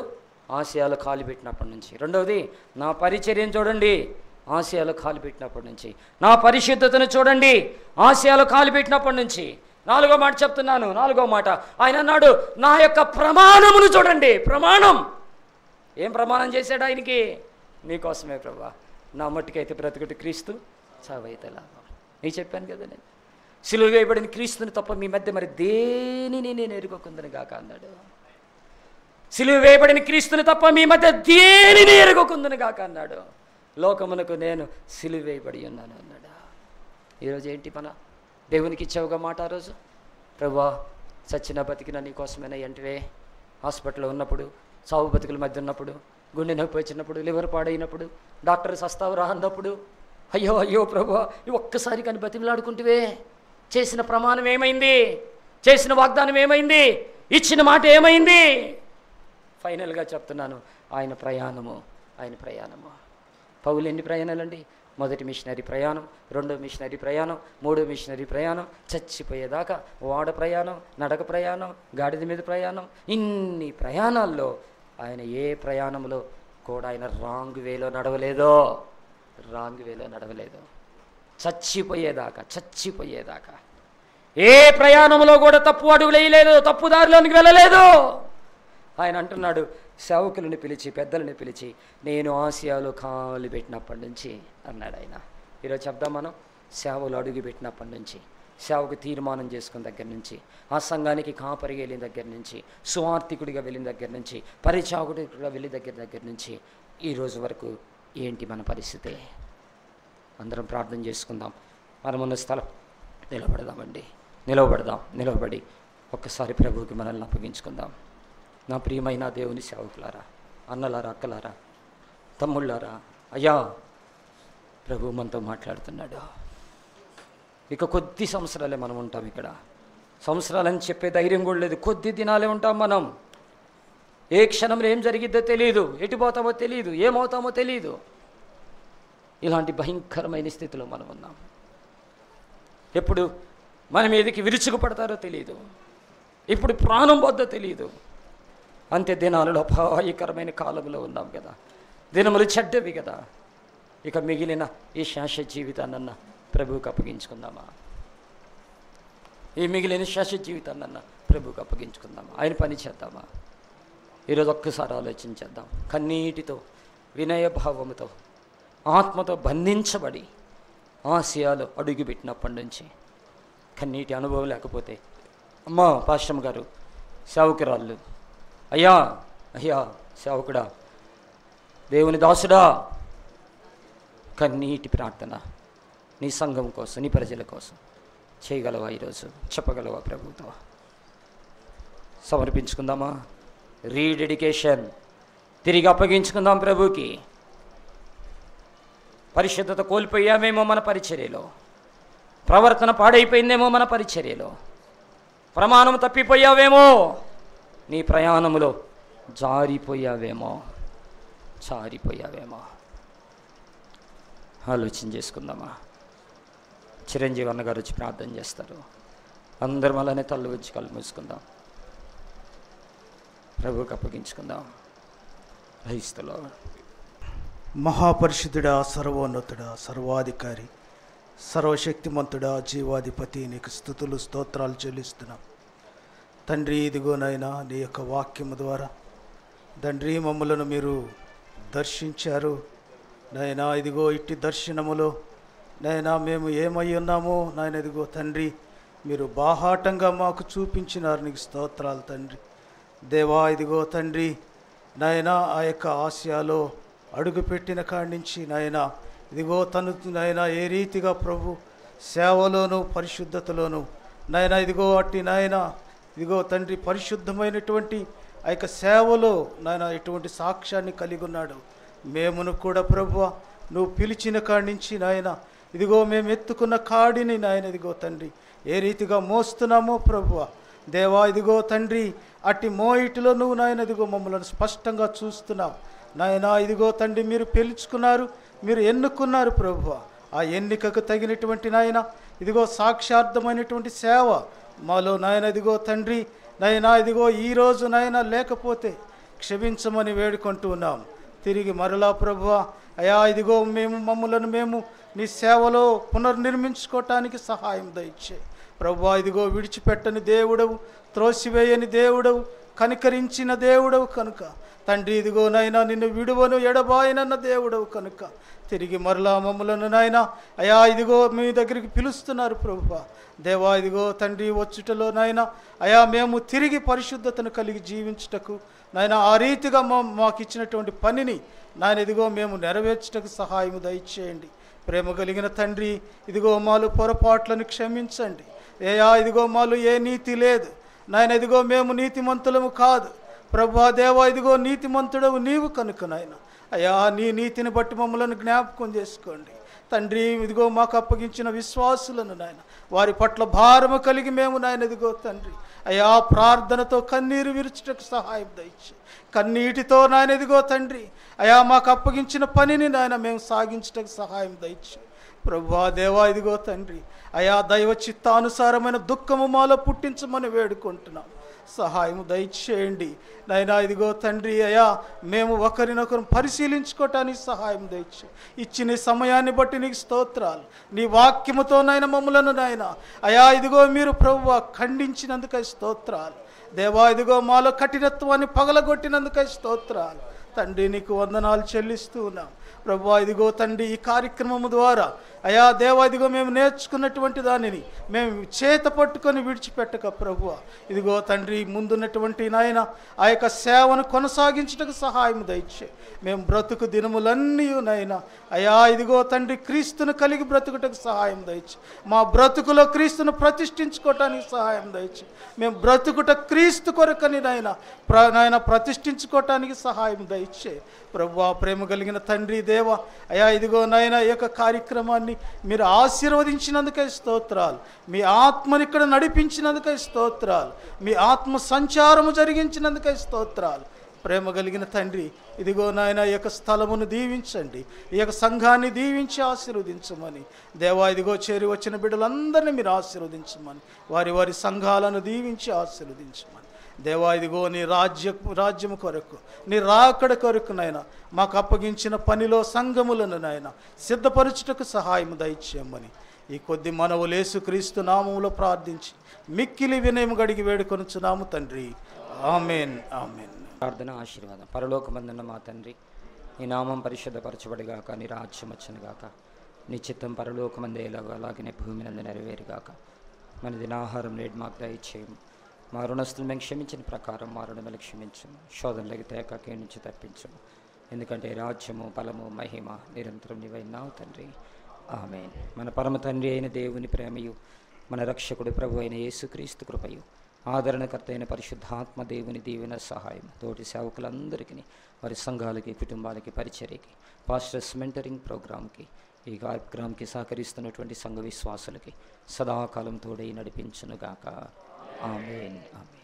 ఆసియాలో కాలు పెట్టినప్పటి నుంచి. రెండవది నా పరిచర్యను చూడండి, ఆసియాలో కాలు పెట్టినప్పటి నుంచి. నా పరిశుద్ధతను చూడండి, ఆసియాలో కాలు పెట్టినప్పటి నుంచి. నాలుగో మాట చెప్తున్నాను, నాలుగో మాట ఆయన అన్నాడు నా యొక్క ప్రమాణమును చూడండి. ప్రమాణం ఏం ప్రమాణం చేశాడు ఆయనకి? నీకోసమే ప్రభా, నా మట్టుకైతే బ్రతుకుటి క్రీస్తు, చావైతే లాభం. నేను చెప్పాను కదా, నేను సిలువ వేయబడిన క్రీస్తుని తప్ప మీ మధ్య మరి దేనిని నేను ఎరుగకుందని గాక అన్నాడు. సిలువ వేయబడిన క్రీస్తుని తప్ప మీ మధ్య దేనిని ఎరుగకుందని గాక అన్నాడు. లోకమునకు నేను సిలువ వేయబడి ఉన్నాను అన్నాడు. ఈరోజు ఏంటి మన దేవునికి ఇచ్చావుగా మాట? ఆ రోజు ప్రభువా చచ్చిన బతికిన నీ కోసమేనా ఎంటివే? హాస్పిటల్లో ఉన్నప్పుడు, సావు బతుకుల మధ్య ఉన్నప్పుడు, గుండె నొప్పి వచ్చినప్పుడు, లివర్ పాడైనప్పుడు, డాక్టర్ సస్తావు రా అన్నప్పుడు, అయ్యో అయ్యో ప్రభువా ఒక్కసారి కానీ బతిమలాడుకుంటువే. చేసిన ప్రమాణం ఏమైంది? చేసిన వాగ్దానం ఏమైంది? ఇచ్చిన మాట ఏమైంది? ఫైనల్గా చెప్తున్నాను, ఆయన ప్రయాణము, ఆయన ప్రయాణము. పౌలు ఎన్ని ప్రయాణాలండి? మొదటి మిషనరీ ప్రయాణం, రెండో మిషనరీ ప్రయాణం, మూడో మిషనరీ ప్రయాణం, చచ్చిపోయేదాకా వాడ ప్రయాణం, నడక ప్రయాణం, గాడిద మీద ప్రయాణం. ఇన్ని ప్రయాణాల్లో ఆయన ఏ ప్రయాణంలో కూడా ఆయన రాంగ్ వేలో నడవలేదు. చచ్చిపోయేదాకా ఏ ప్రయాణంలో కూడా తప్పు అడుగులు వేయలేదు, తప్పు దారిలోనికి వెళ్ళలేదు. ఆయన అంటున్నాడు, సేవకులను పిలిచి, పెద్దలను పిలిచి, నేను ఆసియాలో కాలు పెట్టినప్పటి నుంచి అన్నాడు ఆయన. ఈరోజు చెప్దాం, మనం సేవలు అడుగు పెట్టినప్పటి నుంచి, సేవకు తీర్మానం చేసుకున్న దగ్గర నుంచి, ఆ సంఘానికి కాపరిగా వెళ్ళిన దగ్గర నుంచి, సువార్థికుడిగా వెళ్ళిన దగ్గర నుంచి, పరిచారకుడిగా వెళ్ళిన దగ్గర నుంచి ఈరోజు వరకు ఏంటి మన పరిస్థితి? అందరం ప్రార్థన చేసుకుందాం. మనమున్న స్థలం నిలబడి ఒక్కసారి ప్రభువుకి మనల్ని అప్పగించుకుందాం. నా ప్రియమైన దేవుని సేవకులారా, అన్నలారా, అక్కలారా, తమ్ముళ్ళారా, అయ్యా, ప్రభు మనతో మాట్లాడుతున్నాడు. ఇక కొద్ది సంవత్సరాలే మనం ఉంటాం ఇక్కడ. సంవత్సరాలని చెప్పే ధైర్యం కూడా లేదు. కొద్ది దినాలే ఉంటాం మనం. ఏ క్షణంలో ఏం జరిగిద్దో తెలియదు, ఎటుపోతామో తెలియదు, ఏమవుతామో తెలియదు. ఇలాంటి భయంకరమైన స్థితిలో మనం ఉన్నాం. ఎప్పుడు మన మీదకి విరుచుకుపడతారో తెలియదు, ఇప్పుడు ప్రాణం వద్దో తెలియదు. అంతే దినాలలో అపాయకరమైన కాలంలో ఉన్నాం కదా. దినములు చెడ్డవి కదా. ఇక మిగిలిన ఈ శాశ్వత జీవితాన్నన్న ప్రభువుకి అప్పగించుకుందామా? ఈ మిగిలిన శాశ్వత జీవితాన్నన్న ప్రభువుకి అప్పగించుకుందామా? ఆయన పని చేద్దామా? ఈరోజు ఒక్కసారి ఆలోచించేద్దాం. కన్నీటితో, వినయభావముతో, ఆత్మతో బంధించబడి ఆసియాలో అడుగుపెట్టినప్పటి నుంచి కన్నీటి అనుభవం లేకపోతే, అమ్మా పాస్టమ్ గారు, సేవకురాళ్ళు, అయ్యా సేవకుడా, దేవుని దాసుడా, కన్నీటి ప్రార్థన నీ సంఘం కోసం, నీ ప్రజల కోసం చేయగలవా? ఈరోజు చెప్పగలవా? ప్రభుతో సమర్పించుకుందామా? రీడెడికేషన్, తిరిగి అప్పగించుకుందాం ప్రభుకి. పరిశుద్ధత కోల్పోయామేమో మన పరిచర్యలో, ప్రవర్తన పాడైపోయిందేమో మన పరిచర్యలో, ప్రమాణం తప్పిపోయావేమో, నీ ప్రయాణములో జారిపోయావేమో. ఆలోచన చేసుకుందామా? చిరంజీవి అన్నగారు వచ్చి ప్రార్థన చేస్తారు. అందరం అలానే తల్లు వచ్చి కళ్ళు మూసుకుందాం, ప్రభువుకి అప్పగించుకుందాం. క్రైస్తలో మహాపరిశుద్ధుడా, సర్వోన్నతుడా, సర్వాధికారి, సర్వశక్తిమంతుడా, జీవాధిపతి, నీకు స్తుతులు స్తోత్రాలు చెల్లిస్తున్నాం తండ్రి. ఇదిగోనైనా నీ యొక్క వాక్యము ద్వారా తండ్రి మమ్మలను మీరు దర్శించారు నాయనా. ఇదిగో ఇట్టి దర్శనములో నాయనా మేము ఏమై ఉన్నామో నాయన ఇదిగో తండ్రి మీరు బాహాటంగా మాకు చూపించినారు. నీకు స్తోత్రాలు తండ్రి. దేవా ఇదిగో తండ్రి నాయనా ఆ యొక్క ఆసియాలో అడుగుపెట్టిన కాడి నుంచి నాయనా ఇదిగో తను నాయనా ఏ రీతిగా ప్రభు సేవలోను పరిశుద్ధతలోను నాయనా ఇదిగో అట్టి నాయనా ఇదిగో తండ్రి పరిశుద్ధమైనటువంటి ఆ యొక్క సేవలో నాయన ఎటువంటి సాక్ష్యాన్ని కలిగి ఉన్నాడు. మేమును కూడా ప్రభువా నువ్వు పిలిచిన కాడి నుంచి నాయన ఇదిగో మేము ఎత్తుకున్న కాడిని నాయన ఇదిగో తండ్రి ఏ రీతిగా మోస్తున్నామో ప్రభువా దేవా ఇదిగో తండ్రి అట్టి మోయిటిలో నువ్వు నాయన ఇదిగో మమ్మల్ని స్పష్టంగా చూస్తున్నావు నాయన. ఇదిగో తండ్రి మీరు పిలుచుకున్నారు, మీరు ఎన్నుకున్నారు ప్రభువా. ఆ ఎన్నికకు తగినటువంటి నాయన ఇదిగో సాక్షార్థమైనటువంటి సేవ మాలో నాయన ఇదిగో తండ్రి నాయనా ఇదిగో ఈరోజు నాయన లేకపోతే క్షమించమని వేడుకుంటూ ఉన్నాం. తిరిగి మరలా ప్రభువా అయా ఇదిగో మమ్మలను మేము నీ సేవలో పునర్నిర్మించుకోవటానికి సహాయం దయచే ప్రభువా. ఇదిగో విడిచిపెట్టని దేవుడవు, త్రోసివేయని దేవుడవు, కనికరించిన దేవుడవు కనుక తండ్రి ఇదిగో నాయనా నిన్ను విడువను ఎడబాయనన్న దేవుడవు కనుక తిరిగి మరలా మమ్మలను నాయన అయా ఇదిగో మీ దగ్గరికి పిలుస్తున్నారు ప్రభువా. దేవా ఇదిగో తండ్రి వచ్చుటలో నాయన అయా మేము తిరిగి పరిశుద్ధతను కలిగి జీవించుటకు నాయన ఆ రీతిగా మాకు ఇచ్చినటువంటి పనిని నాయన ఇదిగో మేము నెరవేర్చుటకు సహాయం దయచేయండి. ప్రేమ కలిగిన తండ్రి ఇదిగో మాలు పొరపాట్లను క్షమించండి. అయా ఇదిగో మాలు ఏ నీతి లేదు నాయన ఇదిగో మేము నీతిమంతులము కాదు ప్రభువా. దేవా ఇదిగో నీతిమంతుడవు నీవు కనుక నాయన అయా నీ నీతిని బట్టి మమ్మలను జ్ఞాపకం చేసుకోండి తండ్రి. ఇదిగో మాకు అప్పగించిన విశ్వాసులను నాయన వారి పట్ల భారము కలిగి మేము నాయన ఇదిగో తండ్రి అయా ప్రార్థనతో కన్నీరు విరుచుటకు సహాయం దయచే. కన్నీటితో నాయన ఇదిగో తండ్రి అయా మాకు అప్పగించిన పనిని నాయన మేము సాగించటకు సహాయం దయచే ప్రభువా. దేవా ఇదిగో తండ్రి అయా దైవ చిత్తానుసారమైన దుఃఖము మాలో పుట్టించమని వేడుకుంటున్నాం. సహాయం దయచేయండి నాయనా. ఇదిగో తండ్రి అయా, మేము ఒకరినొకరు పరిశీలించుకోవటానికి సహాయం దయచే. ఇచ్చిన సమయాన్ని బట్టి నీకు స్తోత్రాలు. నీ వాక్యముతో నాయన మమ్ములను నాయన అయా ఇదిగో మీరు ప్రభువా ఖండించినందుకై స్తోత్రాలు. దేవా ఇదిగో మాలో కఠినత్వాన్ని పగలగొట్టినందుకై స్తోత్రాలు. తండ్రి నీకు వందనాలు చెల్లిస్తూ ఉన్నాం ప్రభువా. ఇదిగో తండ్రి ఈ కార్యక్రమము ద్వారా అయా దేవా ఇదిగో మేము నేర్చుకున్నటువంటి దానిని మేము చేత పట్టుకొని విడిచిపెట్టక ప్రభువా ఇదిగో తండ్రి ముందున్నటువంటి నాయన ఆ యొక్క సేవను కొనసాగించుటకు సహాయం దయచే. మేము బ్రతుకు దినములన్నీ నాయన అయా ఇదిగో తండ్రి క్రీస్తును కలిగి బ్రతుకుటకు సహాయం దయచే. మా బ్రతుకులో క్రీస్తును ప్రతిష్ఠించుకోవటానికి సహాయం దయచే. మేము బ్రతుకుట క్రీస్తు కొరకని నాయన ప్రతిష్ఠించుకోవటానికి సహాయం దయచే. ప్రభువా ప్రేమ కలిగిన తండ్రి దేవ అయా ఇదిగో నాయన ఈ యొక్క కార్యక్రమాన్ని మీరు ఆశీర్వదించినందుకై స్తోత్రాలు. మీ ఆత్మని ఇక్కడ నడిపించినందుకై స్తోత్రాలు. మీ ఆత్మ సంచారము జరిగించినందుకై స్తోత్రాలు. ప్రేమ కలిగిన తండ్రి ఇదిగో నాయన ఈ యొక్క స్థలమును దీవించండి. ఈ యొక్క సంఘాన్ని దీవించి ఆశీర్వదించమని దేవా ఇదిగో చేరి వచ్చిన బిడ్డలందరినీ మీరు ఆశీర్వదించమని వారి వారి సంఘాలను దీవించి ఆశీర్వదించమని దేవా ఇదిగో నీ రాజ్యము కొరకు నీ రాకడ కొరకు నాయన మాకు అప్పగించిన పనిలో సంఘములను నాయన సిద్ధపరచుటకు సహాయం దయచేయమని ఈ కొద్ది మనవులు యేసుక్రీస్తు నామములో ప్రార్థించి మిక్కిలి వినయము గడిగి వేడుకొనుచున్నాము తండ్రి. ఆమేన్ ఆమేన్. ప్రార్థన ఆశీర్వాదం. పరలోకమందున్న మా తండ్రి, నీ నామం పరిశుద్ధపరచబడిగాక, నీ రాజ్యం వచ్చునుగాక, నీ చిత్తం పరలోకమందేలాగా అలాగనే భూమి నందు నెరవేరుగాక. మన దినాహారం నేడు మాకు దయచేయము. మా రుణస్తులు మేము క్షమించిన ప్రకారం మా రుణములు క్షమించము. శోధనలకి తేకకే నుంచి తప్పించము. ఎందుకంటే రాజ్యము బలము మహిమ నిరంతరం నీవైనావు తండ్రి. ఆమేన్. మన పరమ తండ్రి అయిన దేవుని ప్రేమయు, మన రక్షకుడు ప్రభు అయిన యేసుక్రీస్తు కృపయు, ఆదరణకర్త అయిన పరిశుద్ధాత్మ దేవుని దీవెన సహాయం తోటి సేవకులందరికీ, వారి సంఘాలకి, కుటుంబాలకి, పరిచర్యకి, పాస్టర్స్ మెంటరింగ్ ప్రోగ్రామ్కి, ఈ కార్యక్రమానికి సహకరిస్తున్నటువంటి సంఘ విశ్వాసులకి సదాకాలం తోడై నడిపించునుగాక. ఆమేన్ ఆమేన్.